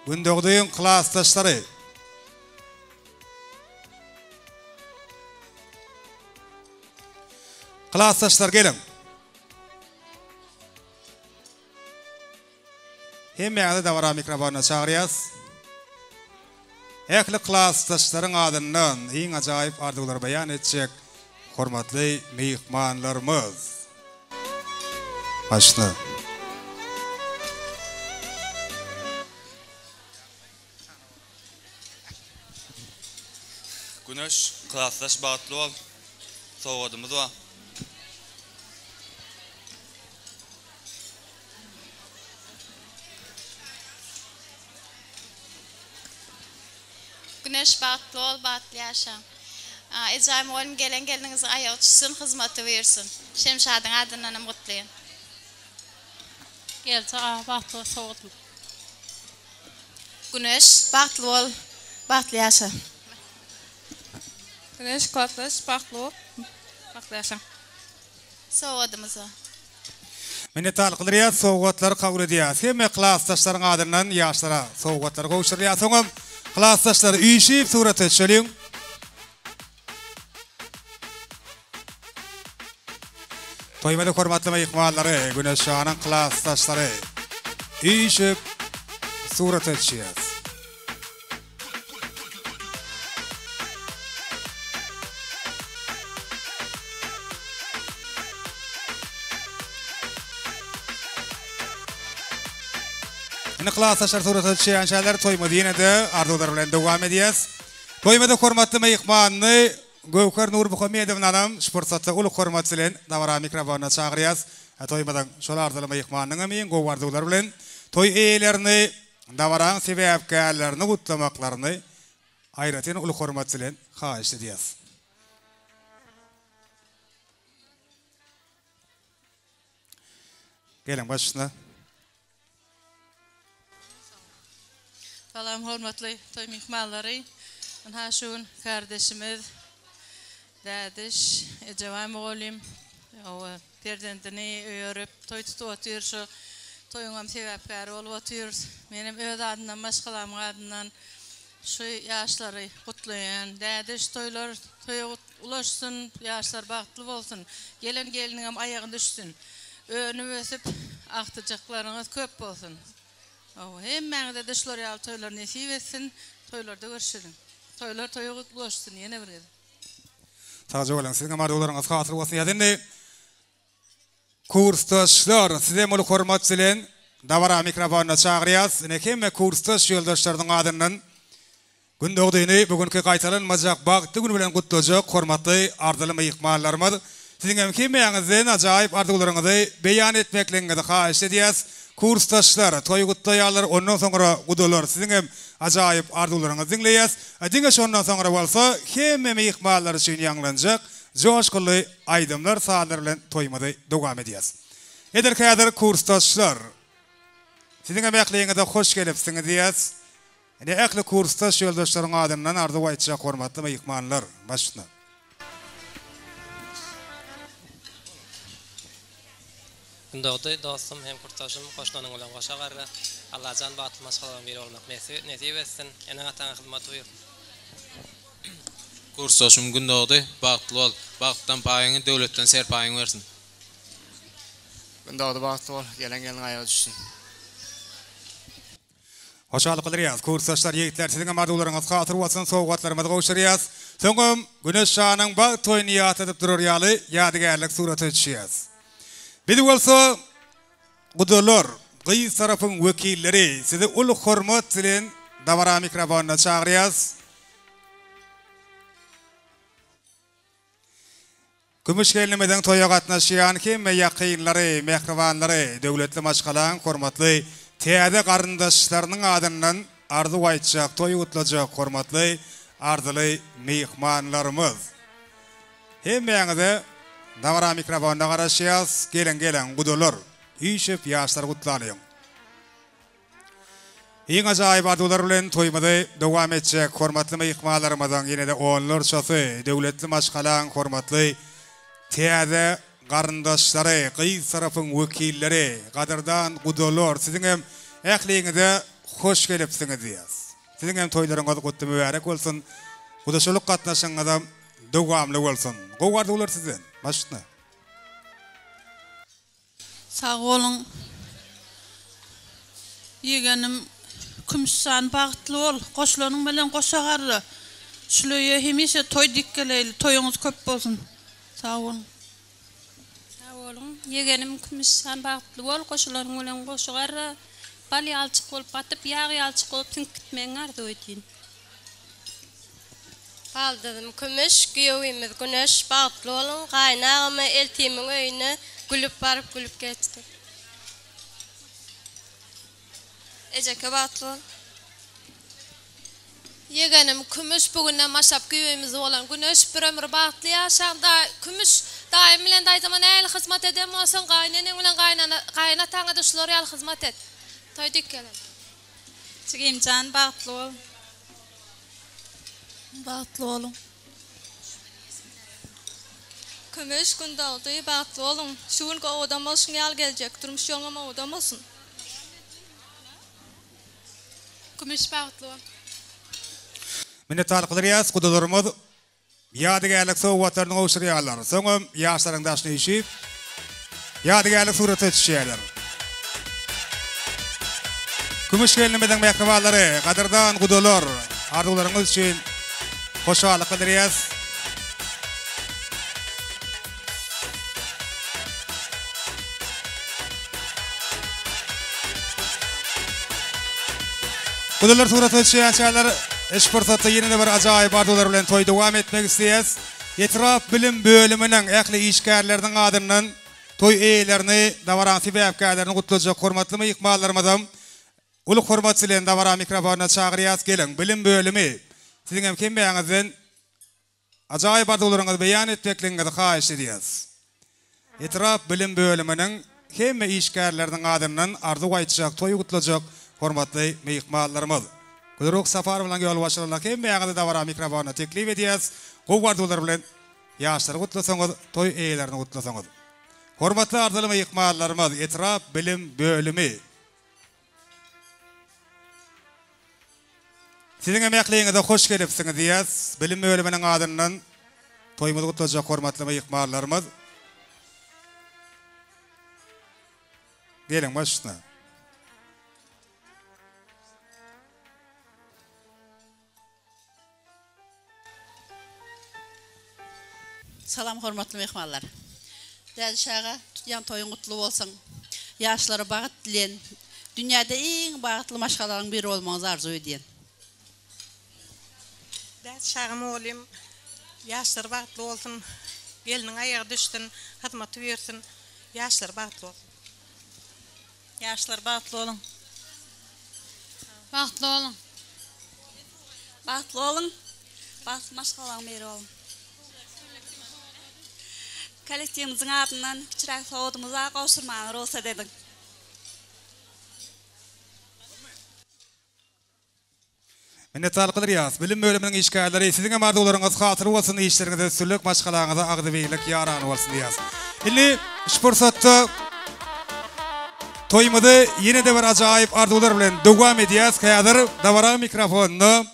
Gündoğdu'nun klastaşları. Klassdaşlar gelin. Hemmeğde de var mikrofonuna çağırıyız. Ekli klassdaşların adından en acayip arzular bayan edecek hormatly mehmanlarımız. Başla. Güneş, klassdaş bağıtlı ol. Soğudumuz var. Güneş bağıtlı ol, bağıtlı yaşa. Ecayim oğlum geliniz ayağı tutsun, hizmeti versin. Şemşadın adından mutluyum. Geldi, bağıtlı ol, soğudum. Güneş bağıtlı ol, bağıtlı yaşa. Güneş klassdaş bağıtlı ol, bağıtlı yaşa. Soğudumuz var. Minnetal qılırıyat, soğuqatları qabul ediyat. Hemme klassdaşların adından yaşlara soğuqatları qoğuşturuyat. Soğum, klassdaşları üyüşip surat etşeliyim. Toymada hormatly mehmanlary, Güneş Şahanyň klassdaşlary üýüşip surat etşýär. Ine klassdaşlar surat etşýän şäher toýmada ýene-de arzular bilen dowam edýäs. Toýmada hormatly mehmanny Gövker Nur Muhammedow nanam sportsatda ulu hormat bilen dawara mikrofonuna çağırýas. Toýmadan şol arzuly mehmanyň emeň gowy arzular bilen toý eýlerini, dawaraň sebäpkärlerini gutlamaklaryny aýratyn ulu hormat bilen haýyş edýäs. Gelin başına. Salam hormatly toy mehmanlary. Ana şun kardeşimiz Dadiş, Ecevay Moğolim, perdendini öýürüp, toy tutup otyr, şu toyuňam sebäpkär bolup otyr. Menim öz adyndan, başgalarymyň adyndan şu ýaşlary gutlaýan. Dadiş toylar toýa ulaşsyn, ýaşlar bagtly bolsun. Geliniňem aýagyna düşsün. Önüp ösüp, agtyjaklaryňyz köp bolsun. Hemmeňize de şolar ýaly toylar nesip etsin, toylarda görüşelim. Toylar toýa ulaşsyn, ýene bir gede. Taýja bolan, siziň mardylaryňyz hatyr bolsun. Ýa-da kursdaşlar, size mol hormat bilen dawara mikrofonuna çağırýas. Ine hemme kursdaş ýoldaşlaryň adyndan gündögdüni bugünkü gaýtalanmajak bagty gün bilen gutlaýjak hormatly arzuly mehmanlarymyz. Siziň hem hemmeňizden ajaýyp arzularyňyzy beýan etmekliňizi haýyş edýäs. Kursdaşlar, toy gutlaýarlar, ondan soňra gudolar, siziň hem ajaýyp arzularyňyzy dinleýäs. Diňe şondan soňra bolsa, hemme mehmanlar üçin ýanglanjak joşguly aýdymlar salar bilen toýmady dowam edýäs. Eder häzir kursdaşlar, siziň hem ähliňize hoş gelipsiňiz diýäs. Ene ähli kursdaş ýoldaşlaryň adyndan arzu aýtjak hormatly mehmanlar, başna. Gündögde dostum hem kurtaşym goşnanyň bilen goşa garra Allahjan batylmaz halam beri olmak nesip etsin. Ene atan hyzmat buyur. Kursaşym gündögde bagtly bol, bagtdan paýyňy döwletden serpaýyň bersin. Gündögde bagtly bol, gelen aýaga düşsün. Hoşalyk dilýäs, kursdaşlar, ýigitler, siziň mardylaryňyz hatyr bolsun, sowgatlarymyzy goşurýas. Soňam Güneş Şahanyň bag toýuny ýat edip durar ýaly ýadygärlik surat etşýäs. Bidi bolsa gudolar, gyýy tarapyň wekilleri sizi ulu hormat bilen dawara mikrofonuna çağırýas. Gümüş gelinmeden toýa gatnaşýan hemme ýakynlary, mehribanlary, döwletli maşgalaň hormatly täze garyndaşlarynyň adyndan arzu aýtjak, toý gutlajak hormatly arzuly mehmanlarymyz. Hemmeňize dawara mikrofonuna garaşýas, gelen gudolar, üýşip ýaşlar gutlanýar. Iň ajaýyp arzular bilen toýmady dowam etjek hormatly mehmanlarymyzdan ýene-de onlar şofy, döwletli maşgalaň hormatly täze garyndaşlary, gyýy tarapyň wekilleri, gadardan gudolar, siziň hem ähliňize hoş gelipsiňiz diýäs. Siziň hem toýlaryňyz gutly mübarek bolsun. Gudaşylyk gatnaşyňyzda dowamly bolsun. Gowy arzular sizden. Başna. Sağ olun. Yeğenim Kümüşsan bağıtlı ol. Qoşlanın bilen qoşağarlı. Şülöye hemişe toy dikkeleyli. Toyunuz köp bolsun. Sağ olun. Sağ olun. Yeğenim Kümüşsan bağıtlı ol. Qoşlanın bilen qoşağarlı. Bal yalçık olup batıp yağ yalçık olup tink gitmeyin ardı ödeyin. Baldadım Kümüş, güyevimiz Güneş bağıtlı olun. Kaynağımı eltimin öyüne gülüp barıp gülüp geçti. Eceke bağıtlı olun. Yeğenim Kümüş bugünden maşap güyevimiz olan Güneş bir ömür bağıtlı yaşam da Kümüş daim bilen day zaman el hizmet edem olsun kaynanen bilen kaynatana da şular yal hizmet et. Toydik gelen. Çigimcan bağıtlı ol. Bağıtlı olun. Kümüş gün doğdu bağıtlı olun. Şuun ko odam olsun yal gelecek. Durmuş yoluma odam olsun. Kümüş bağıtlı ol. Minnettarlyk bilerýäs gudalarymyz ýadygerlik sowgatlaryny goşurýarlar. Soňam ýaşlaryň daşyny işip ýadygerlik surata düşýärler. Kümüş gelinmeden mehribalary, gaderdan gudalar, arzuwlaryňyz üçin hoşallyk bilerýäs. Gudalar surata düşýärler. Eş fırsatda yine de bir ajaýyp arzuwlar bilen toy dowam etmek isleýäs. Etraf bilim bölüminiň ähli işgärleriniň adyndan toy eýlerini, dawaran sebäpkärlerini gutlajak hormatly myhmanlarymyzam. Uluk hormat bilen dawaran mikrofona çagyrýas gelen bilim bölümi. Siziň hem kim beýaňyzdan ajaýyp arzuwlaryňyzy beýan etmekligiňizi haýyş edýäs. Etraf bilim bölüminiň hemme işgärleriniň adyndan arzuw aýtjak, toy gutlajak hormatly myhmanlarymyz. Gülürük safar bilen yol başlarylar hem beýaňyzy dawara mikrofona teklip edýäs. Gowy arzuwlar bilen ýaşlary gutlasaňyz, toy eýlerini gutlasaňyz. Hormatly arzuwly myhmanlarymyz, etraf bilim bölümi. Siziň emekligiňize hoş gelipsiňiz diýäs. Bilim bölüminiň adyndan toýumuzy gutlajak hormatly myhmanlarymyz. Geliň başna. Salam hormatly mehmanlar. Däl şaga tutýan toyuň gutly bolsun. Ýaşlary bagyt dilen. Dünýäde iň bagtly maşgalaryň biri bolmagyňyzy arzu edýän. Däl şagym oglym ýaşlary bagtly bolsun. Geliniň aýagy düşdün, hyzmaty bersin. Ýaşlary bagtly bolsun. Ýaşlary bagtly bolun. Bagtly olun. Bagtly olun. Bagtly maşgalaryň biri bolun. Kollektivimizin adından kiçirak sowudumuza goşurmaňyz olsa dedim. Minnettarlyk bilerýäs. Bilim bölüminiň işgärleri siziň hem arzuwlaryňyz hatyry bolsun, işleriňizde sürlük maşgalaňyza agdybeýlik ýarany bolsun diýäs. Indi şu fursatda toýumuzy ýene de bir ajaýyp arzuwlar bilen dowam edýäs. Häzir dawara mikrofonu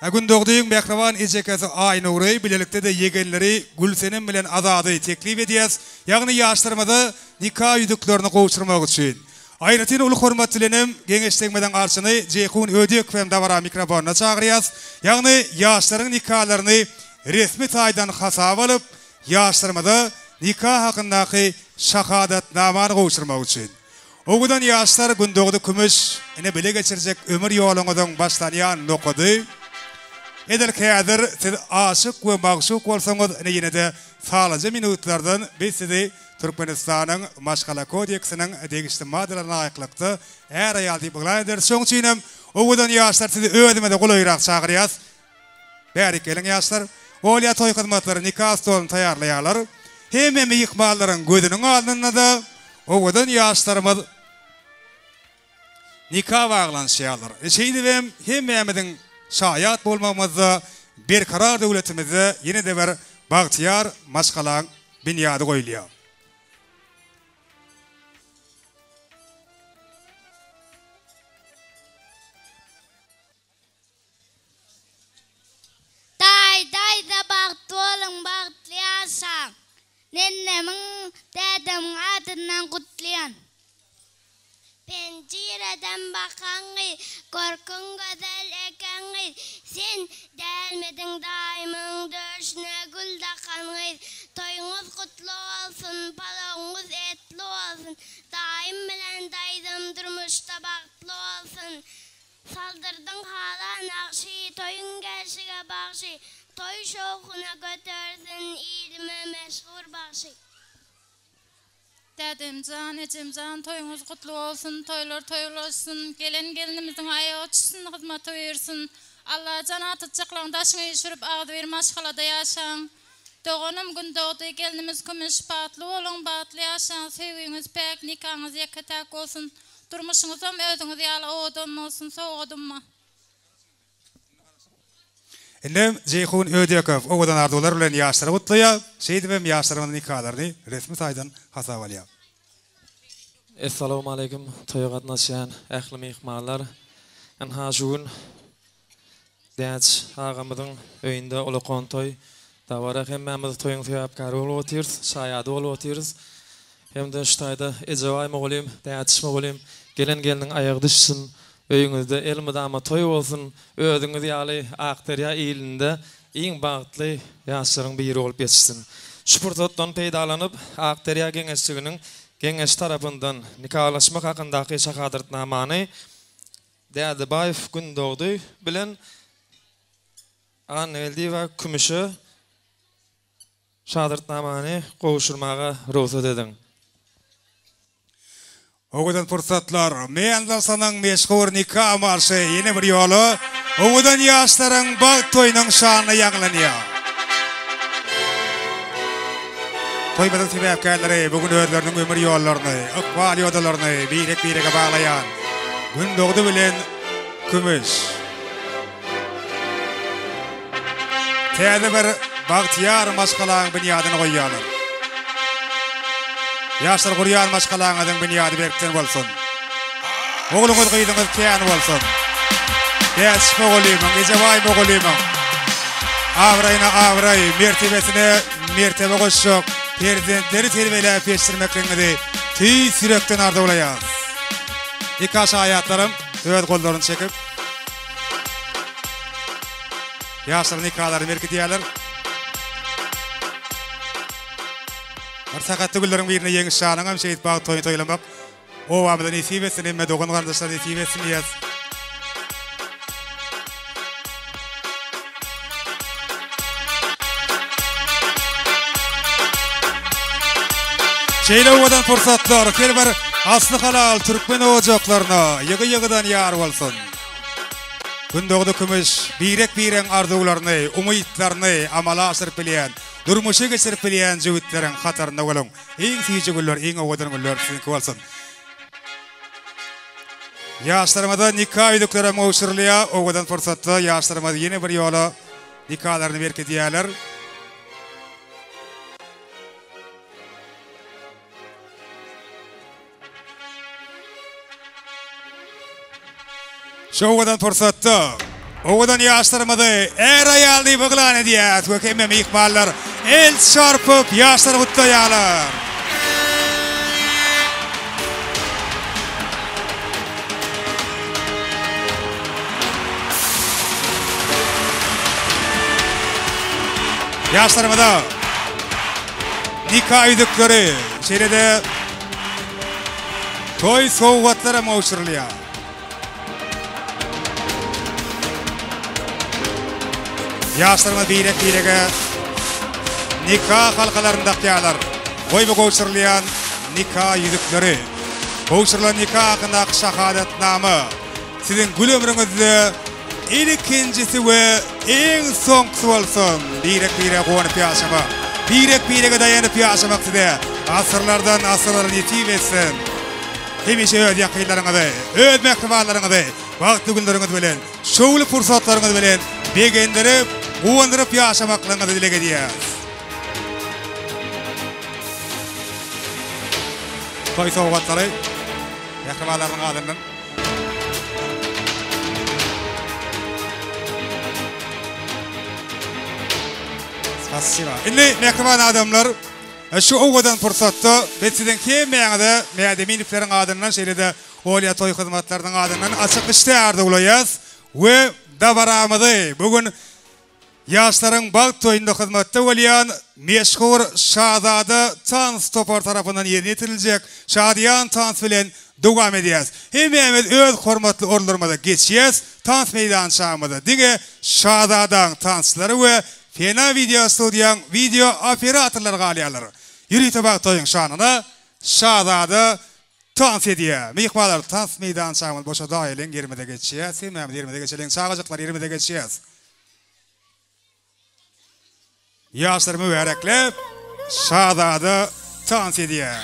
Agundogdyň Behrawan ejekesi Aynurey bilelikde de yegenleri Gülsenem bilen Azady teklip edýäs. Ýagny ýaşlarymyzy nikah ýüdüklerini gowşurmak üçin. Aýratyn uluk hormat bilenem geňeşlegmeden garşyny Jekun Ödek hem dawara mikrofona çagyrýas. Ýagny ýaşlaryň nikahlaryny resmi taýdan hasap alyp, ýaşlarymyzy nikah hakyndaky şahadatnamany gowşurmak üçin. Ogudan ýaşlar gündogdy kümüş ene bile geçirjek ömür ýoluňyzyň başlanýan nokady. Edel kädir siz aşyk we magşuk bolsaňyz ýene de salaja minutlardan biz sizi Türkmenistanyň Maşgala kodeksiniň degişli maddalaryna aýaklykda her aýal diýip gulaýdyr. Şoň üçin hem ogudan ýaşlar sizi özüme de gulaýrak çagyrýas. Bäri geliň ýaşlar, bolýa toy hyzmatlary nikah stoluny taýýarlaýarlar. Hemme myhmanlaryň gözüniň aldynda da ogudan ýaşlarymyz nikah baglanşýarlar. Şeýdibem hemmemiziň şaýat bolmamyzda bir karar döwletimizde ýene de bir bagtyar maşgalaň binýady goýulýar. Dayda bagtly bolun, bagtly ýaşaň. Nennemin, dädemiň adyndan gutly Sayan. Pencereden bakanı, korkun güzel ekanı, sen delmedin daimın döşüne gül dakanı, toyunuz kutlu olsun, balonuz etli olsun, daim bilen daydım durmuşta baktlı olsun, saldırdın hala nakşi, toyun gelşige bakşı, toy şokuna götürsün, ilme meşhur bakşı. Dedemcan, ecemcan, toyunuz kutlu olsun, toylar toyulaşsın, gelinimizin ayağı uçsun, hizmet versin. Allah canatı çıklandaşını yürüp ağdı bir maşgalada yaşan. Doğanım gün doğdu, gelinimiz kümüş batlı olun, batlı yaşan. Sevginiz pek, nikahınız yakatak olsun. Durmuşunuzum özünüz yala oğudun olsun, soğudun mu? Ellem Ceyhun Ödekov oğudan ardular bilen yaşları kutluya, şeydibem yaşlarının nikahlarını resmi saydan hasavalya. Assalamu alaikum, toya gatnaşan ähli mehmanlar. En haşugun däç ağamyzyň öýünde ulaqan toy dawara hemmemiz toyuň täýäpkary bolup otyrs, şaýady bolup otyrs. Hem de ştaýda ejaway mogulim, däç mogulim, geliniň aýagy düşsün. Öýüňizde elmydama toy bolsun, özüňiz ýaly Akderýa ýylynda iň bagtly ýaşlaryň biri bolup geçsin. Şu pursatdan peýdalanyp Akderýa geňeşliginiň geňeş tarapyndan nikahlaşmak hakyndaky şahadatnamany Dädebaýew Gündogdy bilen Aneldi we Kümüşe şahadatnamany gowuşurmaga ruhsat edin. Oğudan fırsatlar, meýanda sanaň meşhur nikah marşy ýene bir ýoly, oğudan ýaşlaryň bag toýunyň şanyny ýanglanýar. Toýmadan sebäpkärleri bugün özleriniň ömür ýollaryny, ykbal ýodalaryny birek-birege baglaýan Gündogdy bilen Kümüş. Täze bir bagtyar maşgalaň bunyadyny goýýarlar. Yaşlar guryan maşgalaňyzyň bunyady berkden bolsun. Oğluňyz gyýdyňyz kän bolsun. Däç mogulymy, ejaway mogulymy. Awraýna awraý, mertebesine mertebe goşşok, perzentleri terbiýelep ýetişdirmekliňizi tüýs ýürekden arda bolýar. Nikah şaýatlarym öz gollaryny çekip yaşlar nikahlary merkitýärler. Bir sakatly günleriň birine ýeňiş şanyňam şeýit bag toýy toýlamak. O wagtda nesip etsin, emme dogan gardaşlar nesip etsin ýaz. Şeýle owadan fursatlar, her bir asly halal türkmen ojaklaryna ýygy-ýygydan ýar bolsun. Gündogdy Kümüş birek-birek arzuwlaryny, umytlaryny amala aşyryp bilýän, durmuşy geçirip bilýän jüwütleriň hatarynda bolan. Iň süýji günler, iň owadan günler sizinki bolsun. Ýaşlarymyza nikah öýdükleri mowşurlya, owadan fursatda ýaşlarymyz ýene bir ýola nikahlaryny berketýärler. Şowadan fursatda owadan ýaşlarymyzy er aýaldy buglan edýär. Tökemme mehmanlar el çarpyp ýaşlary gutlaýarlar. Ýaşlarymyza nikah öýdükleri şeýlede toy sowgatlary mowşurlýar. Ýaşlarymyz birek-birege nikah halkalarynda ýalar. Goýby gowşurlayan nikah ýüzükleri. Gowşurulan nikah hakyndaky şahadatnama siziň gül ömrüňizde ilkinjisi we eň soňky bolsun. Birek-birege gowunyp ýaşamak, birek-birege daýanyp ýaşamak sizde asyrlardan asyrlara netip etsin. Hemişe öz ýakynlaryňyzy, öz mehribanlaryňyzy wagty günleriňiz bilen, şowly fursatlaryňyz bilen begendirip, gowundyryp ýaşamaklaryňyzy dilek edýär. Toy sowgatlary ýakynlaryň adyndan Spasiba. Indi mehriban adamlar Şu owadan fırsatda Betsiden kemeğinde medeminliklerin adından şeylede Olya toy hizmetlerinin adından açık iştahda ulayız ve dabaramıdı. Bugün yaşların bal toyunda hizmette olayan meşhur Şahzade Tans Topar tarafından yerine getirilecek Şadiyan Tans bilen devam edeceğiz. Hemen öz hormatlı orlarımıza geçeceğiz. Tans meydan şahımıza. Dige Şahzade'nin tansları ve fena video stüdyan video operatörler galiyaları. Yürüyte bak toyun şanına Şahzade Tans ediyor. Mihmalar tans meydan şahımız boşa dahilin yerime geçeceğiz. Hemen yerime geçelim. Çağacaklar yerime geçeceğiz. Yaşlar mübareklep Şahzade Tans ediyor.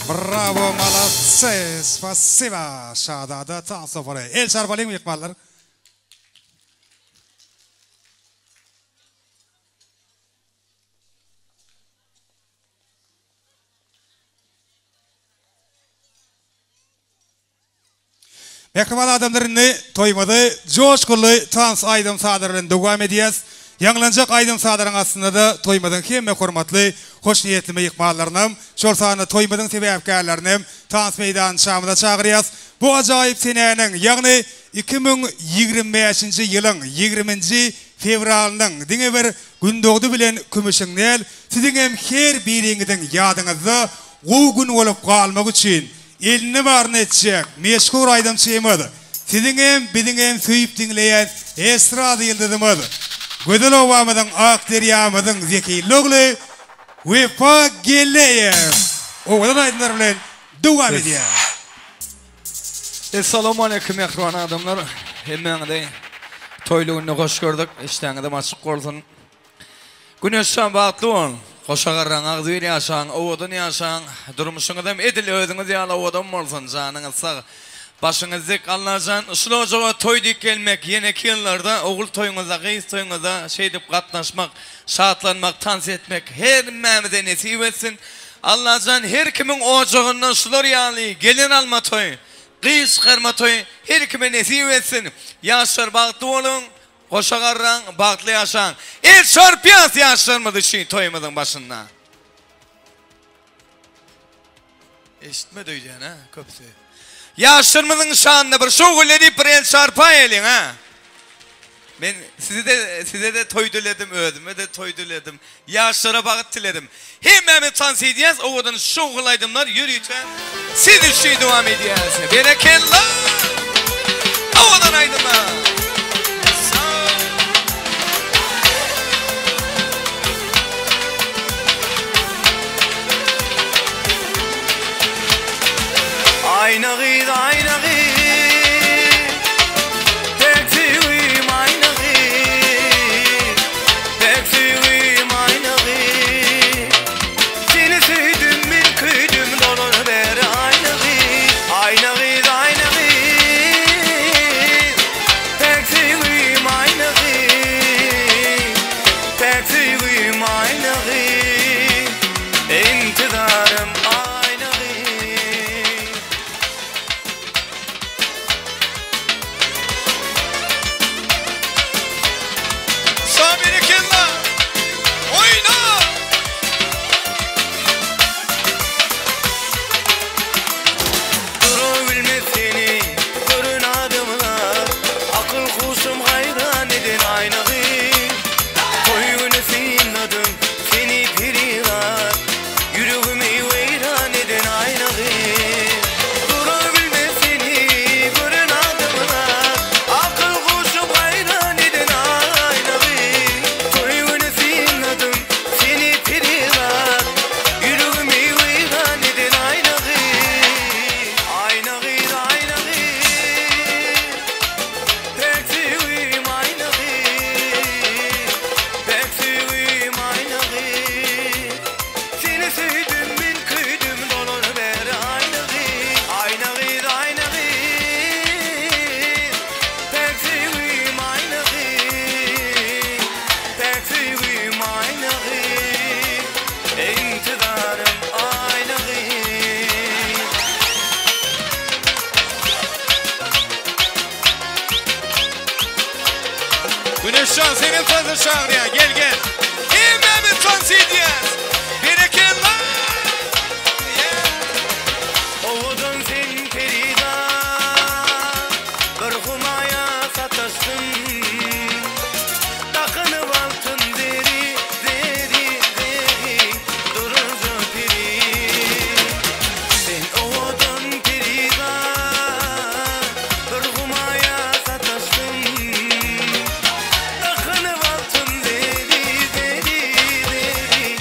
Bravo, молодцы, спасибо, Şahzade Tansofore. El çarpalayım yıkmalar. Ekmal adamlarını toymadı, coşkulu tans aydım sadarlarını devam ediyaz. Yanlanacak aydım sadarın aslında da toymadın kemme hormatlı, hoş niyetli meyikmallarınım, şol sahne toymadın sebepkarlarınım, tans meydan şamıda çağırıyaz. Bu acayip senenin, yani 2025 yılın 20. fevralının dine bir gün doğdu bilen kümüşüngel, sizin hem her birinizin yadınızda o gün olup kalmak için elini varını edecek, meşgul aydım şeymadı. Sizin hem bizim hem söyüp dinleyen estrada yıldızımız. Güzel ovamızın, akteriyamızın zekiyliği Vefa Geleyev. Oğlan aydınlar bilen devam ediyor. Esselamu aleyküm ekran adamlar. Hemen de toyluğunu hoş gördük. İşten de maçık olsun. Güneşten bağlı olun. Koşakarran ağzıyla yaşan, oğudun yaşan. Durmuşun adam edil özünüz yağla oğudun olsun. Canınız sağ. Başınız dik Allah'can. Şulocağa toy dik gelmek. Yeneki yıllarda oğul toyunuza, kıyız toyunuza şeydip katlaşmak, şaatlanmak, dans etmek. Her memede nesip etsin. Allah'can her kimin ocağından şular yağlı. Gelin alma toy. Kıyız çıkarma toy. Her kime nesip etsin. Yaşlar bağlı olun. Koşakarran bağlı yaşan. El çarpıyaz yaşlarmadı şey toymadın başından. Eşitme duyduyan ha köpsü. Yaşlarımızın şanında bir şoğul edip bir el çarpa elin ha. Ben size de toydüledim, özüme de toydüledim. Yaşlara bağıt diledim. Hemen tans ediyaz, oğudan şoğul aydımlar yürüyeceğim. Siz işi devam ediyaz. Berekellah. Oğudan aydımlar. Ayna gid, ayna gid, tektivim ayna gid, tektivim ayna gid. Seni sevdim ben kıydım dolur beri ayna gid, ayna gid, ayna gid, tektivim ayna gid, tektivim ayna gid, intidarım ayna gid. Güneşcan senin fazla çağırıyor, gel gel. Hemen bir dans edeceğiz. Berekellah. Oğudun sen perida, bir humaya sataştın. Takınıp altın deri, deri, deri, durunca peri. Sen oğudun perida, bir humaya sataştın. Takınıp altın deri, deri, deri,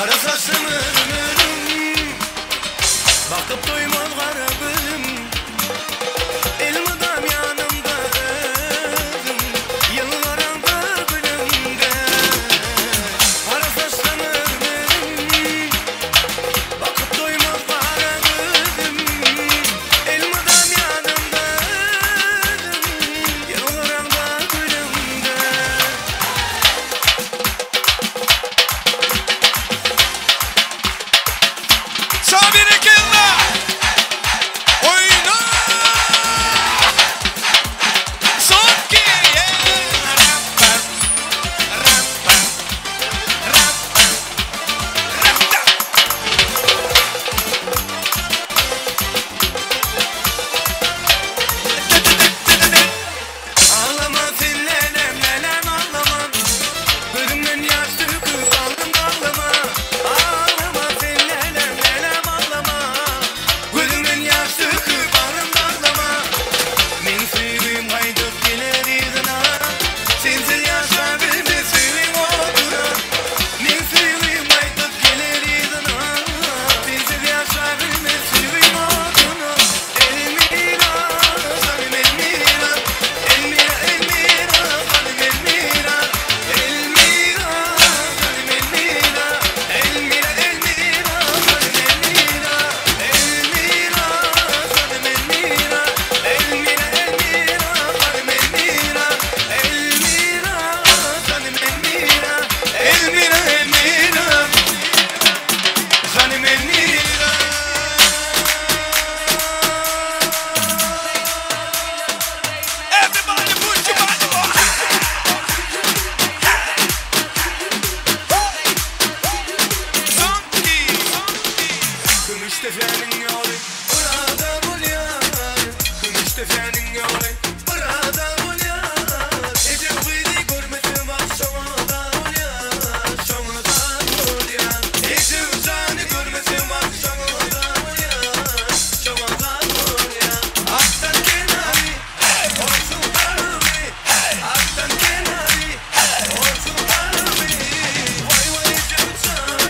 Kara saçlım ölüm Bakıp doymaz kara gülüm Elmadam yanımda özüm Yıllarımda gülümde Kara saçlım ölüm Bakıp doymaz kara gülüm Elmadam yanımda özüm Yıllarımda gülümde Sabine Killa oyna Sonki Ağlama sen lelem ağlama Gözümden yaş döküp aldım ağlama Ağlama sen lelem ağlama Gözümden yaş döküp aldım ağlama Men sevim haydıp geler izina Sensiz yaşabilme sevim otura Men sevim haydıp geler izina Sensiz yaşabilme sevim otura Elmira, salim Elmira Elmira, Elmira, salim Elmira Elmira, salim Elmira Elmira, Elmira, salim Elmira Elmira, salim Elmira Elmira, Elmira, salim Elmira Elmira, salim Elmira Elmira, Elmira, salim Elmira Everybody put your body on Gümüş tefenin yolu burada bulyar Gümüş tefenin yolu burada bulyar Ece bıydı görmedim akşamada bulyar Şamada bulyar Ece uzanı görmedim akşamada bulyar Şamada bulyar Aktan kenarı olsun kalbi Aktan kenarı olsun kalbi Vay vay Ece uzanı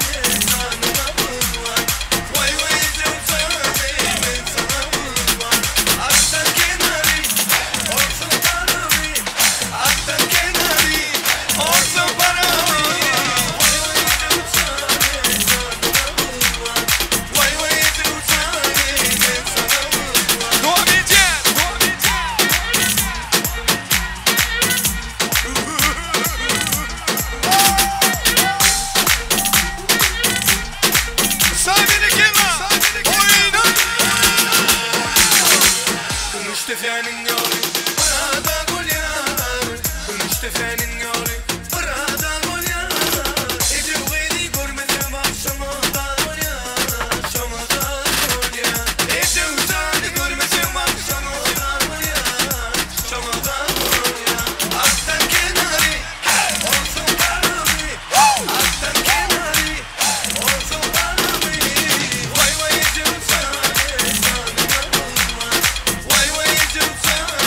canına vurma Vay vay Ece uzanı ben sana vurma Aktan kenarı olsun kalbi Aktan kenarı olsun kalbi Vay vay Ece uzanı canına vurma Vay vay Ece uzanı ben sana vurma Sabine Killa oyna Gümüş tefenin yolu burada bulyar Gümüş tefenin yolu burada bulyar Ece bıydı görmedim akşamada bulyar Şamada bulyar Ece uzanı görmedim akşamada bulyar Şamada bulyar Aktan kenarı olsun kalbi Aktan kenarı olsun kalbi Vay vay Ece uzanı canına vurma Vay vay Ece uzanı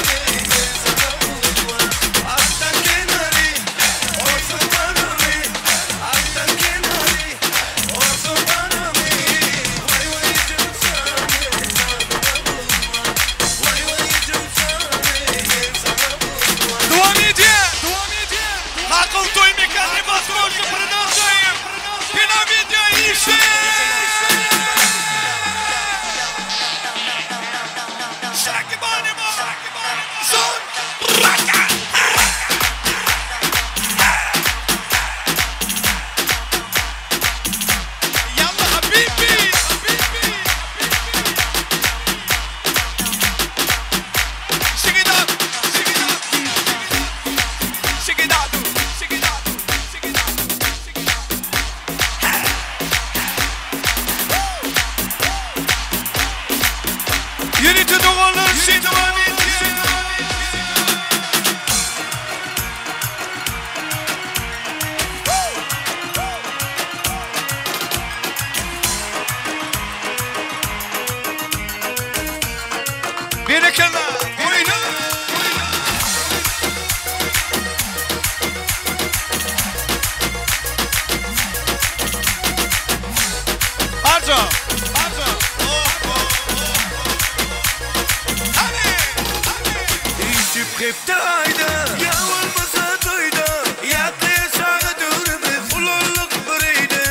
Kepte ayda ya olmasa toyda Yaklıya sağa durumuz Ululuk bireydi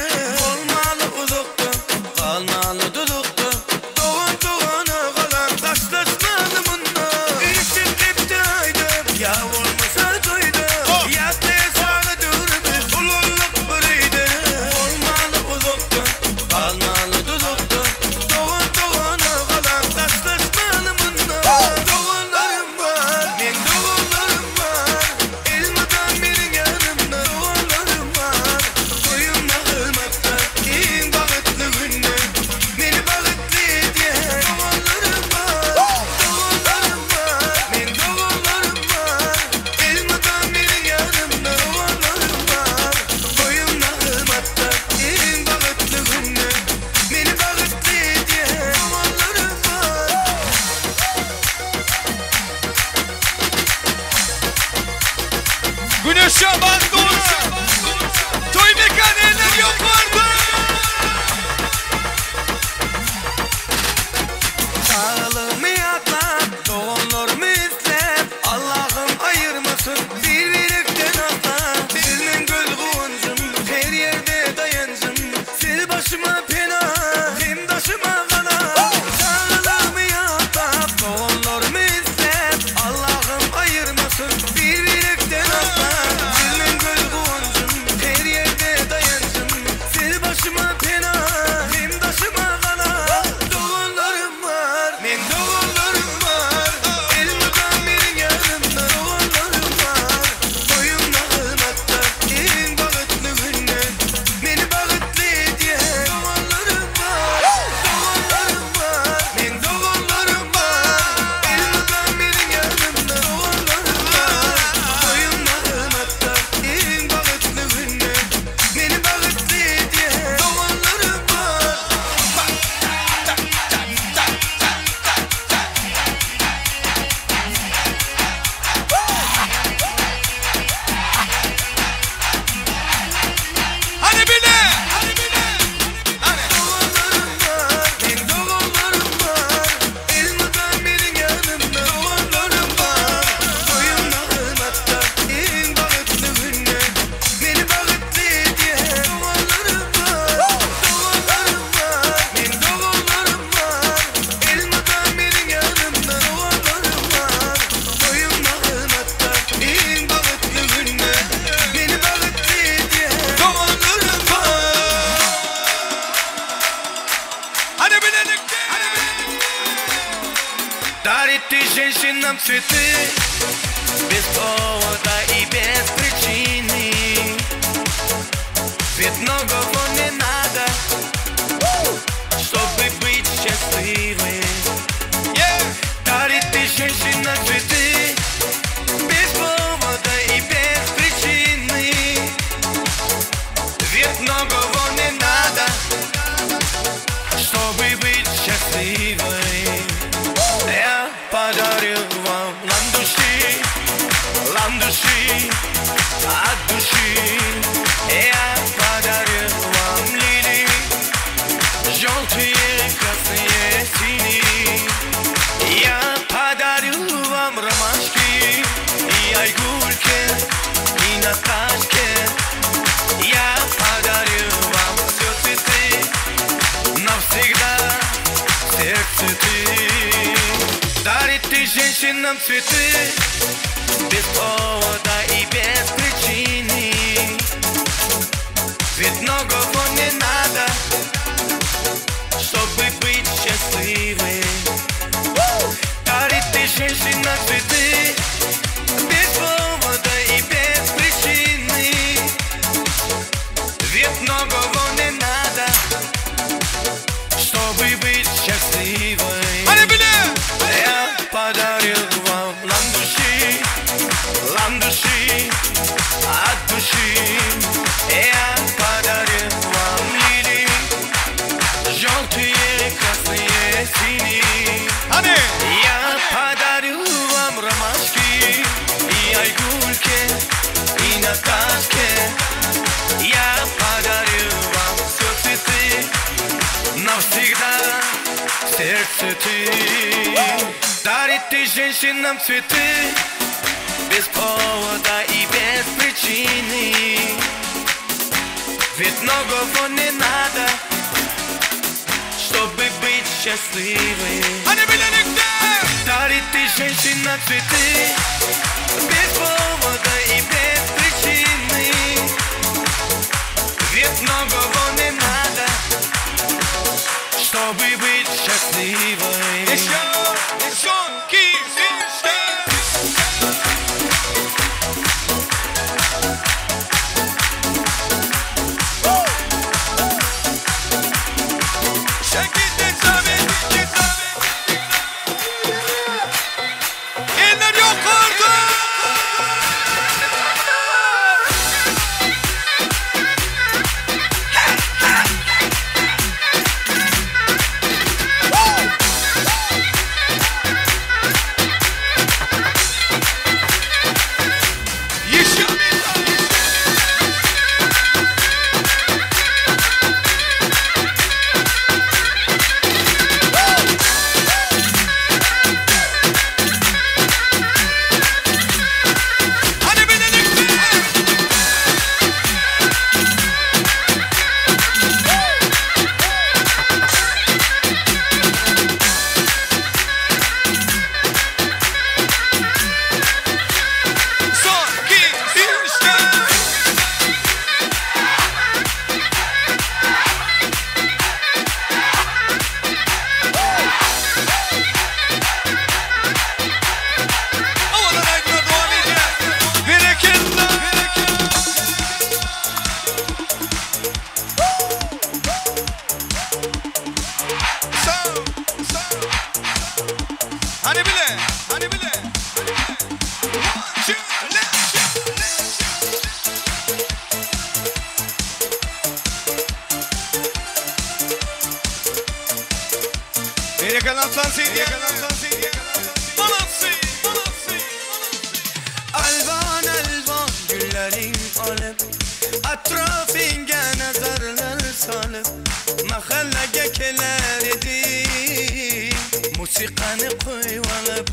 Olmalı uzakta Kalmalı dudukta Doğan doğana kalan Taşlaşmalı bununla İçim kepte ayda ya olmasa toyda Yaklıya sağa durumuz Ululuk bireydi Olmalı uzakta Kalmalı dudukta Doğan doğana kalan Taşlaşmalı bununla Doğanlarım var Men doğanlarım var Elmadan benim yanımda Doğanlarım var Toyumda kılmakta En bağıtlı günler Beni bağıtlı diye Doğanlarım var Doğanlarım var Men doğanlarım var Elmadan benim yanımda Doğanlarım var Toyumda kılmakta En bağıtlı günler Beni bağıtlı diye Doğanlarım var Güneş Şaban doğru. Toy mekan eller yok vardı. Sağlığımı yaklap, doğumlarımı izlep Allah'ım ayırmasın birlikten atla Senin göz kuğuncum, her yerde dayancım Sil başıma pena, hem taşıma kana Sağlığımı yaklap, doğumlarımı izlep Allah'ım ayırmasın birlikten atla Senin göz kuğuncum, her yerde dayancım Sil başıma pena, hem taşıma kana Doğumlarım var, men doğumlarım var Elmadan benim yanımda doğumlarım var Toyumda kılmakta en bağıtlı günler Beni bağıtlı diye doğumlarım var Doğumlarım var, men doğumlarım var Elmadan benim yanımda doğumlarım var Toyumda kılmakta en bağıtlı günler Beni bağıtlı diye doğumlarım var Hadi bile. Men doğumlarım var Elmadan benim yanımda doğumlarım var Toyumda kılmakta en bağıtlı günler Beni bağıtlı diye doğumlarım var Doğumlarım var Men doğumlarım var Elmadan benim yanımda doğumlarım var Toyumda kılmakta en bağıtlı günler Beni bağıtlı diye doğumlarım var Hadi bilelim. Дарит ты женщинам цветы Без повода и без причины Ведь многого не надо Чтобы быть счастливой Дарит ты женщинам цветы Без повода и без причины Ведь многого не надо Чтобы быть счастливой Я подарю вам лам души, от души Я подарю вам лилии, желтые, красные, синие Я подарю вам ромашки и айгульки, и Наташки Я подарю вам все цветы, навсегда сердце ты Дарит ты женщинам цветы Без повода и без причины Ведь многого не надо Чтобы быть счастливой Дарит ты женщинам цветы Без повода и без причины Ведь многого не надо Чтобы быть счастливой Я подарю вам лам души, от души Я подарю вам лилии, желтые, красные, синие Я подарю вам ромашки и айгульки, и Наташки Я подарю вам все цветы навсегда сердце ты Дарит ты женщинам цветы без повода и без причины. Ведь многого не надо, чтобы быть счастливой. Дарит ты женщинам цветы без повода и без причины. Ведь многого не надо, чтобы быть счастливой. Еще звонки звезды. Eller yukarıda. Alvan alvan güllerin alıp atrafınca nazarlar salıp mahallege keler edip musikanı koyup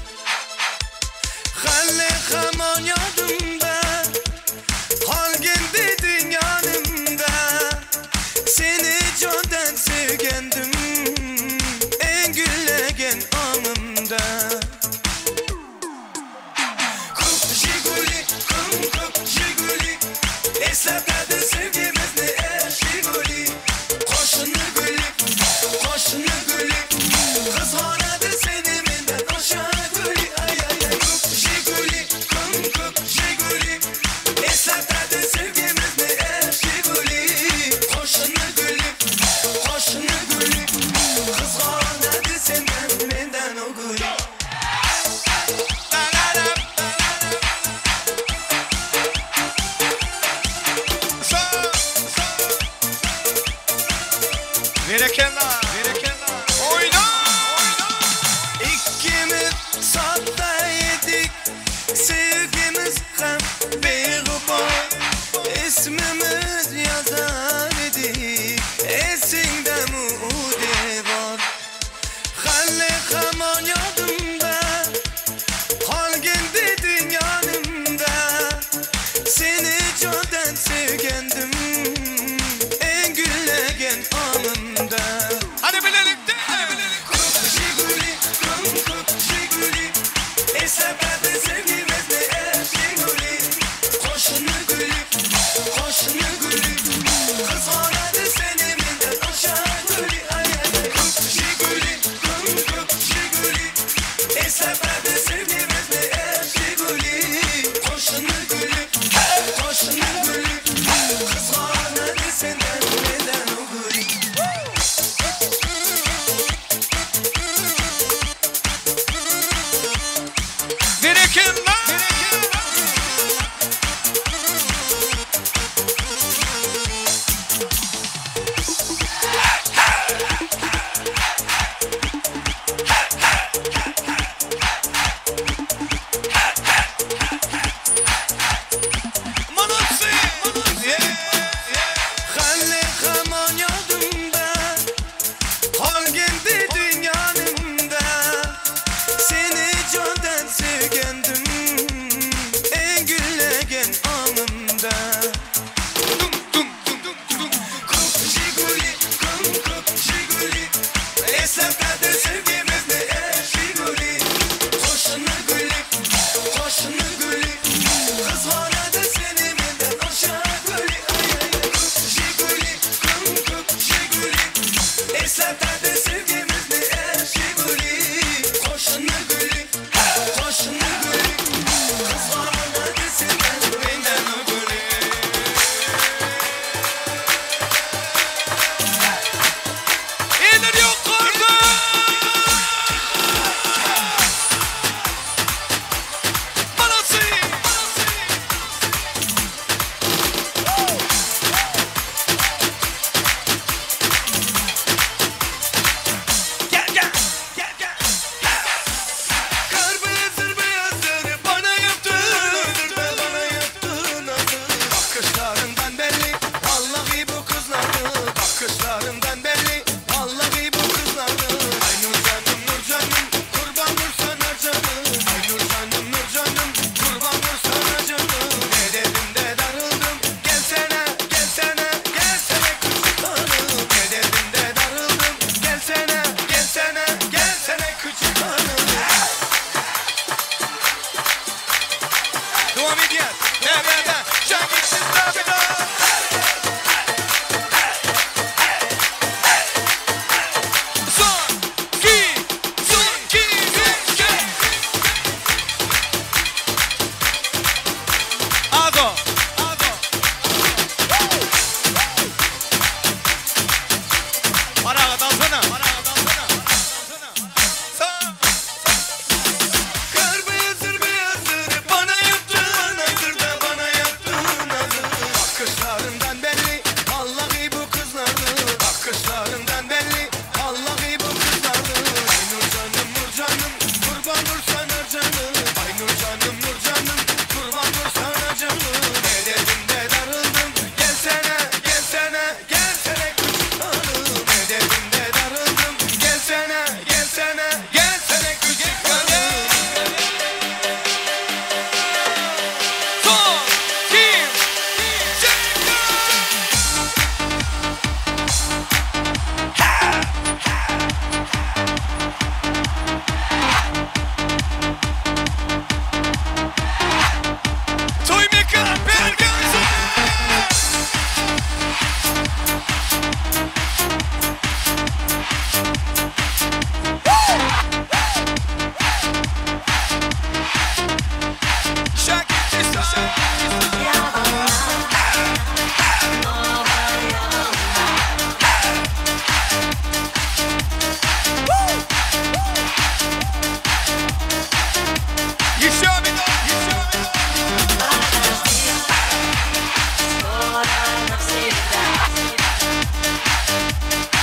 halle hamon yadımda halgen dedin yanımda seni candan sevgendim en güllegen anımda. Esnaflarda sevgimiz ne eşigoli. Koşunu gülük, koşunu gülük. Kız horadı seni benden aşağı gülü. Ay ay ay kup jiguli, kup jiguli. Esnaflarda sevgimiz ne eşigoli. Koşunu gülük, koşunu gülük. Kız horadı senden benden o gülü. Verekenler, oyna! İkimiz sahte yedik, sevgimiz hem beğuboy. İsmimiz yazar idik, esinde mude var. Halle hamon yadımda, halgen dedin yanımda. Seni candan sevgendim, en güllegen anımda. Hadi Eslatadi sevgimizni Shiguli Qo'shni guli Qo'shni guli Qizg'onadi sendan mendan guli Elir yo'q qo'rquv Bakışlarından belli vallahi bu kızlardı Aynur canım nur canım kurban nur sana canım Aynur canım nur canım kurban nur sana canım Ne dedim de darıldım gelsene gelsene gelsene küçük hanım Ne dedim de darıldım gelsene gelsene gelsene küçük hanım Devam ediyor nerede şagitsiz tabida Bakışlarından belli vallahi bu kızlardı Bakışlarından belli vallahi bu kızlardı Aynur canım nur canım kurban nur sana canım Aynur canım nur canım kurban nur sana canım Ne dedim de darıldım gelsene gelsene gelsene küçük hanım Ne dedim de darıldım gelsene gelsene gelsene küçük hanım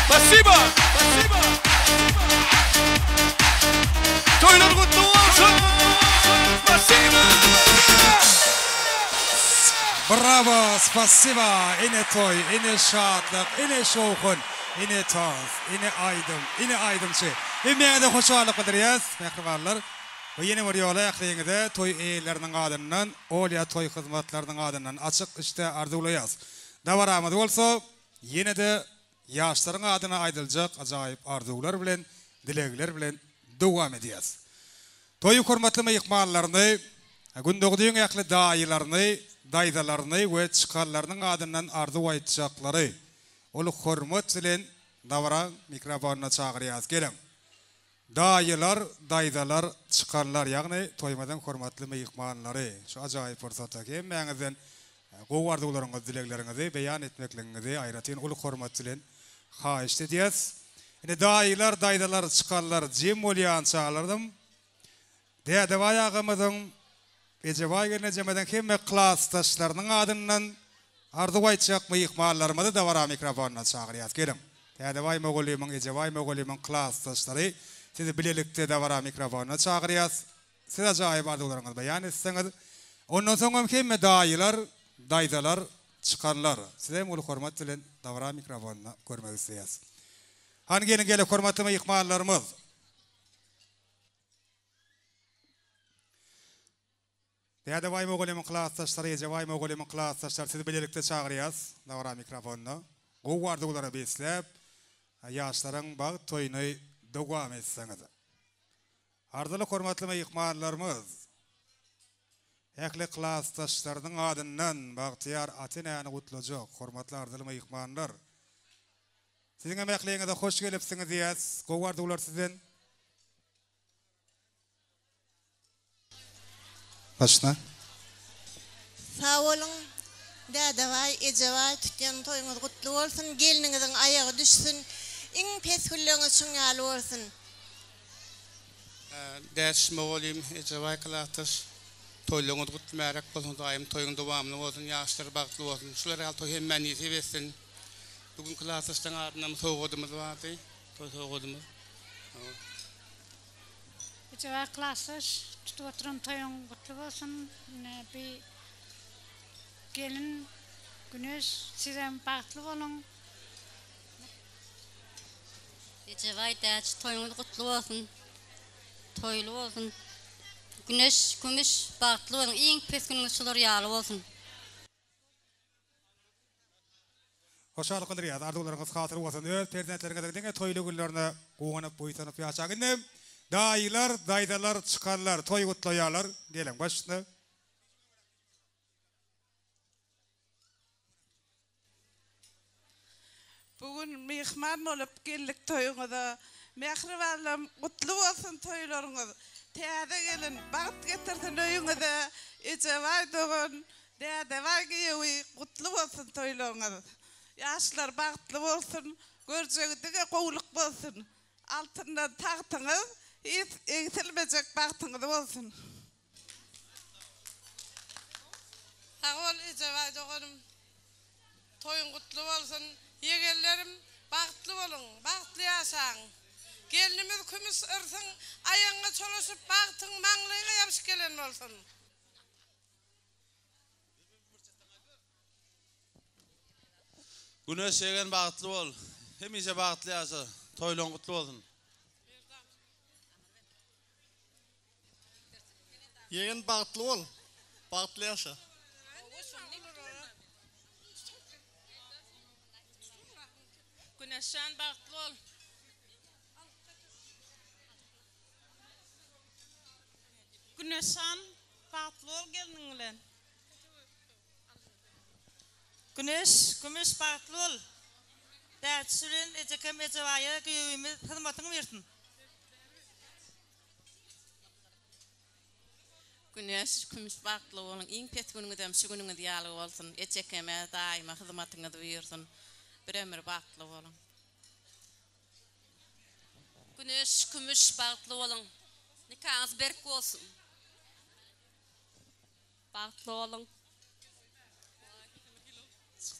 Спасибо! Спасибо! Toylar kutlu olsun! Спасибо! Bravo, spasiba. Ine toy, ine şadlık, ine şoğun, ine taz, ine aydım şey. Emeğe de hoşçakalın kıdırıyız, mehribarlar. Bu yeni bir yola yaklayınızda toy eğilerinin adından, olya toy hizmetlerinin adından açık işte arzulayız. Davaramız olsa, yine de yaşların adına aydılacak acayip arzular bilen, dilekler bilen devam edeceğiz. Toyu hürmetli meyikmallarını, gündögdüğün yaklı dayılarını, daydalarını ve çıkarlarının adından arzu aytacakları, olu hürmet bilen davara mikrofonuna çağırıyız. Gelin. Dayılar, daydalar, çıkarlar, yani toymadan hürmetli meyikmalları. Şu acayip fırsata ki, menizden qow arzularınızı, dileklerinizi beyan etmeklerinizi ayratın ulu hürmet bilen haýyş edýäs. Ine dayılar, daydalar, çıkarlar jim bolýan çağlardım. Däde bayagymyzyň ejebay gelene jemeden hemme klassdaşlarynyň adyndan arzu aýtjak mykmallarymyzy da wara mikrofonuna çağırýas. Gelin. Däde bay mogolymyň ejebay mogolymyň klassdaşlary sizi bilelikde de wara mikrofonuna çağırýas. Siz ajaýyp arzularynızı beyan etseňiz, ondan soňra hemme dayılar, daydalar, çıkarlar. Size ulu hürmet bilen davara mikrofonuna görmek isteýäs. Han gelin gele hürmetli mykmallarymyz. Däde bay mogolymyň klassdaşlary, ejebay mogolymyň klassdaşlary sizi bilelikde çağırýas. Davara mikrofonuna. Gow arzulara beslep, ýaşlaryň bagy toýuny dowam etseňiz. Arzuly hürmetli mykmallarymyz. Ekli klassdaşlarynyň adyndan Bagtyar Atenäni gutlajak, hormatly arzuly mykmanlar. Sizin emekliğinize hoş gelipsiniz diyes. Govardılar sizden. Başına. Sağ olun. Dədəvay, ecəvay, tütən toyunuz qutlu olsun. Gelininizin ayağı düşsün. İn pesküllüğünüz şunyalı olsun. Ders moğolim, ecevay kılahtır. Toyluğunuz kutlu merak olsun, daim toyun devamlı olsun, yaşları baklı olsun. Şular al toy hemen iyisi versin. Bugün kılahtırdan ardından soğudumuz vardı. Toy soğudumuz. Ecevay kılahtır, tutu oturum toyun kutlu olsun. Bir gelin, güneş, sizden baklı olun. Ecevay ders, toyunuz kutlu olsun. Toylu olsun. Güneş, gümüş, baklı olsun. İyin pes gününüz şular yağlı olsun. Hoşçakalın kıldırıyaz. Ardularınız hatır olsun. Öz prezidentlerine de toylu günlerine qoğanıp boyutanıp yaşağınım. Dayılar, daydalar, çıkarlar, toy kutlayalar. Gelin başına. Bugün mihman olup geldik toyunuza. Mehrivalım kutlu olsun toylarınız. Teyze gelin, bağıt getirsin öyünüze. Ecevay doğun, dədəvay giyevi kutlu olsun toylarınız. Yaşlar bağıtlı olsun, göreceğinize kovuluk olsun. Altından tahtınız, hiç eksilmeyecek bağıtınız olsun. Sağ ol Ecevay doğunum. Toyun kutlu olsun. Yeğenlerim bağıtlı olun, bağıtlı yaşayın. Gelinimiz kümüs ırsın, ayağına çalışıp bağıtın mağlığına yapış gelen olsun. Güneş yegen bağıtlı ol. Hemize bağıtlı yaşa. Toylon kutlu olsun. Yegen bağıtlı ol. Bağıtlı yaşa. Güneşen bağıtlı ol. Güneşen bağıtlı ol gelinle. Güneş, gümüş bağıtlı ol. Dert süren ecekem ecevaya güyümüz hizmetini versin. Güneş, gümüş bağıtlı olun. İn pet gününüzden şu gününüz yağlı olsun. Ecekeme daima hizmetini versin. Bir ömür bağıtlı olun. Güneş, gümüş, bağıtlı olun. Nikahınız berk olsun. Bağıtlı olun.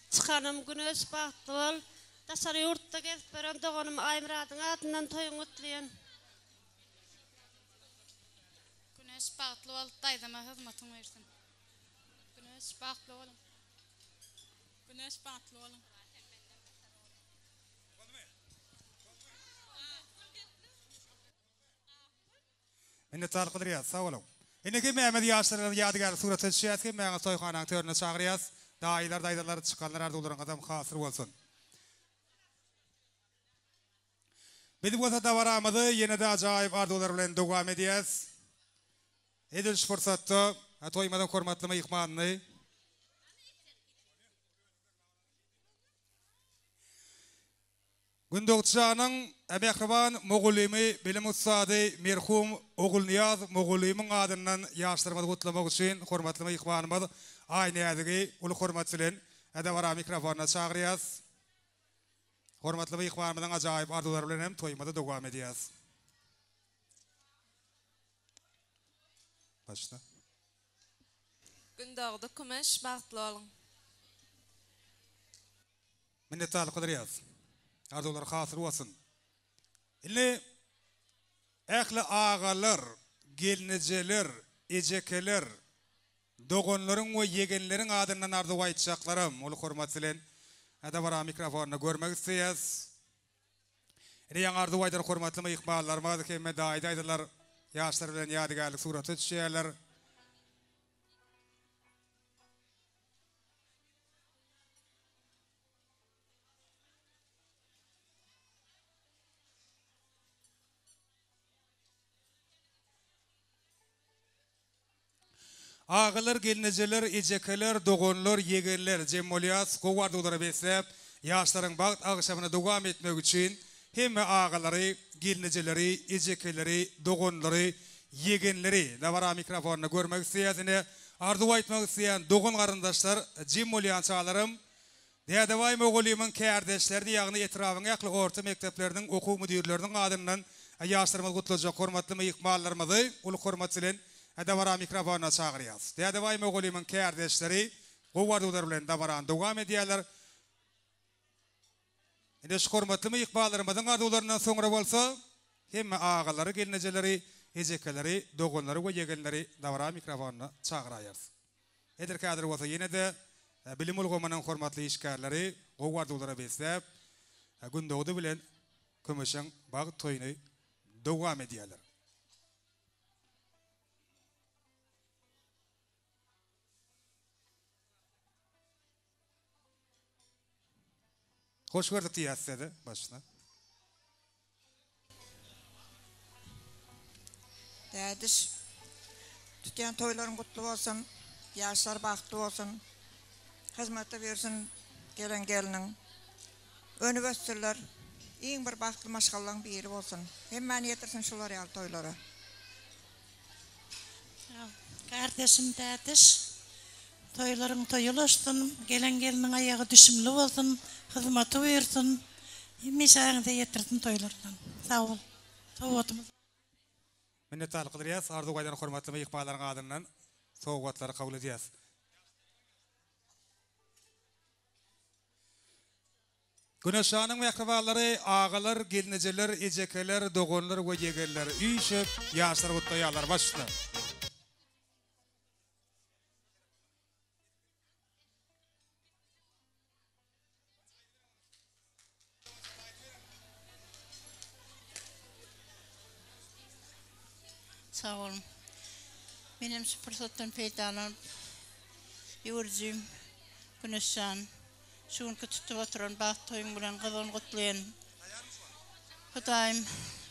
Çıkanım güneş bağıtlı ol. Dışarı yurtta gezip berem doğanım Aymurad'ın adından toyun kutlayan. Güneş bağıtlı ol, daydama hizmetin versin. Güneş bağıtlı olun. Güneş bağıtlı olun. Minnettar kıldırıyaz. Sağ olun. İndiki Mehmet yaşlarının yadigar suratı çiğez ki Mehmet Soyxana'nın törünü çağırıyaz. Dayılar, daydalar, çıkanlar arduların adam hasır olsun. Bizim olsa da varamızı yine de acayip ardular bilen devam ediyaz. Ediliş fırsatı, toymadan kormatlama ihmanını. Gündokçanın emekriban Moğulimi bilim ustadı merhum Oğul Niyaz Moğulimin adından yaşlarımızı kutlamak için hormatlama ihmanımız aynı yerdeki ulu hormatçılın edevara mikrofonuna çağırıyaz. Hormatlama ihmanımızın acayip ardular bilen hem toymada devam ediyaz. Başla. Gündağda kümeş bağıtlı olun. Minnettarlık kıdırıyaz. Ardular hasır olsun. İlle ehli ağalar, gelineceler, ecekeler, doğanların ve yegenlerin adından ardu aytacaklarım. Ulu hormatçılın. Hada bara mikrofonuna görmek isteyiz. İle yan ardu aytar hormatlama ihmallarımız kemme daydalar yaşlar bilen yadigarlık suratı düşerler. Ağalar, gelineceler, ecekeler, doğanlar, yegenler, cemoliyas, kovardulara beslep, yaşların bağıt ağışamına devam etmek için hem ağaları, gelineceleri, ecekeleri, doğunları, yegenleri da var mikrofonunu görmek isteyene arzu etmek isteyen doğun karındaşlar Jim Molyan çağlarım Diyadavay Moğolimin kardeşlerini yağını etrafına yaklı orta mekteplerinin oku müdürlerinin adından yaşlarımız kutlayacak hormatlı ikmallarımızı ulu hormatçılın davara mikrofonuna çağırıyoruz. Diyadavay Moğolimin kardeşleri kuvvardılar bilen davaran devam ediyorlar. Ende şu hormatlı ikmallarımızın arzularından sonra olsa hem ağaları, gelineceleri, ecekeleri, doğunları ve yegenleri davara mikrofonuna çağırıyoruz. Edir kadir olsa yine de bilim ulgomanın hormatlı işgarları kuvvardılara beslep gün doğdu bilen kömüşün bağ toyunu devam ediyorlar. Hoş gördük diyasede başına. Değerli tütüyen toyların kutlu olsun, yaşlar baktı olsun. Hizmete versin gelen gelinin. Üniversiteler en bir baktlı maşgallan bir yeri olsun. Hemen yetirsin şular yal toylara. Kardeşim dadiş, toyların toyulaşsın, gelen gelinin ayağı düşümlü olsun, hizmeti versin. Meşağını da yetirsin toylardan. Sağ ol. Soğutumuz. Minnettarlyk ederiz. Arzu gaydan hormatly ve ikbalaryň adından soğugatlary kabul edýäs. Güneşanyň mehriballary, ağalar, gelineceler, ejekeler, dogonlar we yegerler üýşep ýaşlar gutlaýarlar başda. Sağ olun. Benim şu fırsattan faydalanıp yürüdüğüm Güneşan, şu günkü tutup oturan baht toyun bilen kızın kutlayan. Hudayım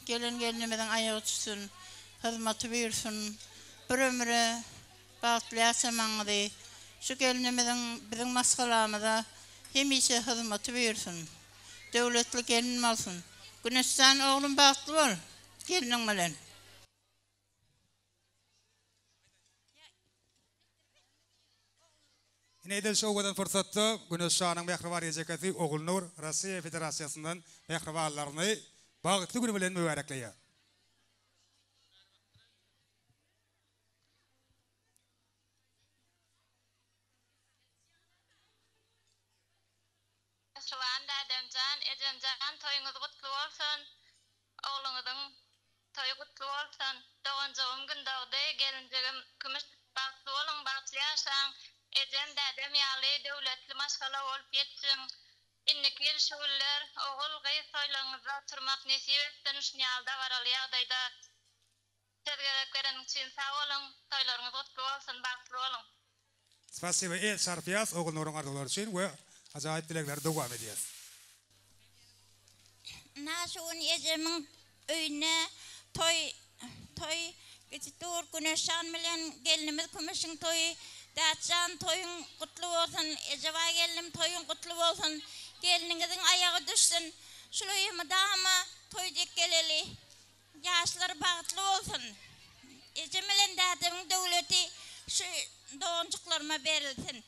gelinimizden ayağı tutsun, hizmeti buyursun, bir ömrü bahtlı yaşamanı şu gelinimizden bizim maskalamıza hemişe hizmeti buyursun. Devletli gelin olsun. Güneşan oğlum bahtlı ol, gelinin bilen. Neydel şoğudan fırsatı Güneşanyň mehribar ejekesi Oğulnur Russiya Federasyasından mehribarlaryny bagıtly günü bilen mübarekleýär. Şuan dadamjan, ejemjan toýuňyz gutly bolsun. Oğluňyzyň toýy gutly bolsun. Doganjagym gün dogdy, gelinjegim kümüş bagtly bolun, bagtly ýaşaň. Ejem dadam ýaly döwletli maşgala bolup ýetsin. Innekil şuguller oğul gyz toýlaryňyzda turmak nesip etsin. Şu ýalda baraly ýagdaýda sergereklerin üçin sag bolun. Toýlaryňyz gutly bolsun, bagtly bolun. Spasiba el sarfiyas Oğulnuryň arzuları üçin we ajaýyp dilekler dowam edýär. Naşuň ejemiň öýüne toy geçitor Güneşan bilen gelinimiz kümüşiň toýy. Däçan toyun kutlu bolsun, ejaba gelinim toyun kutlu bolsun. Geliniňiziň ayagy düşsün. Şulaymy dama toýjak geleli. Ýaşlar bagtly bolsun. Ejem bilen dädemiň döwleti şu doňjuklarma berilsin.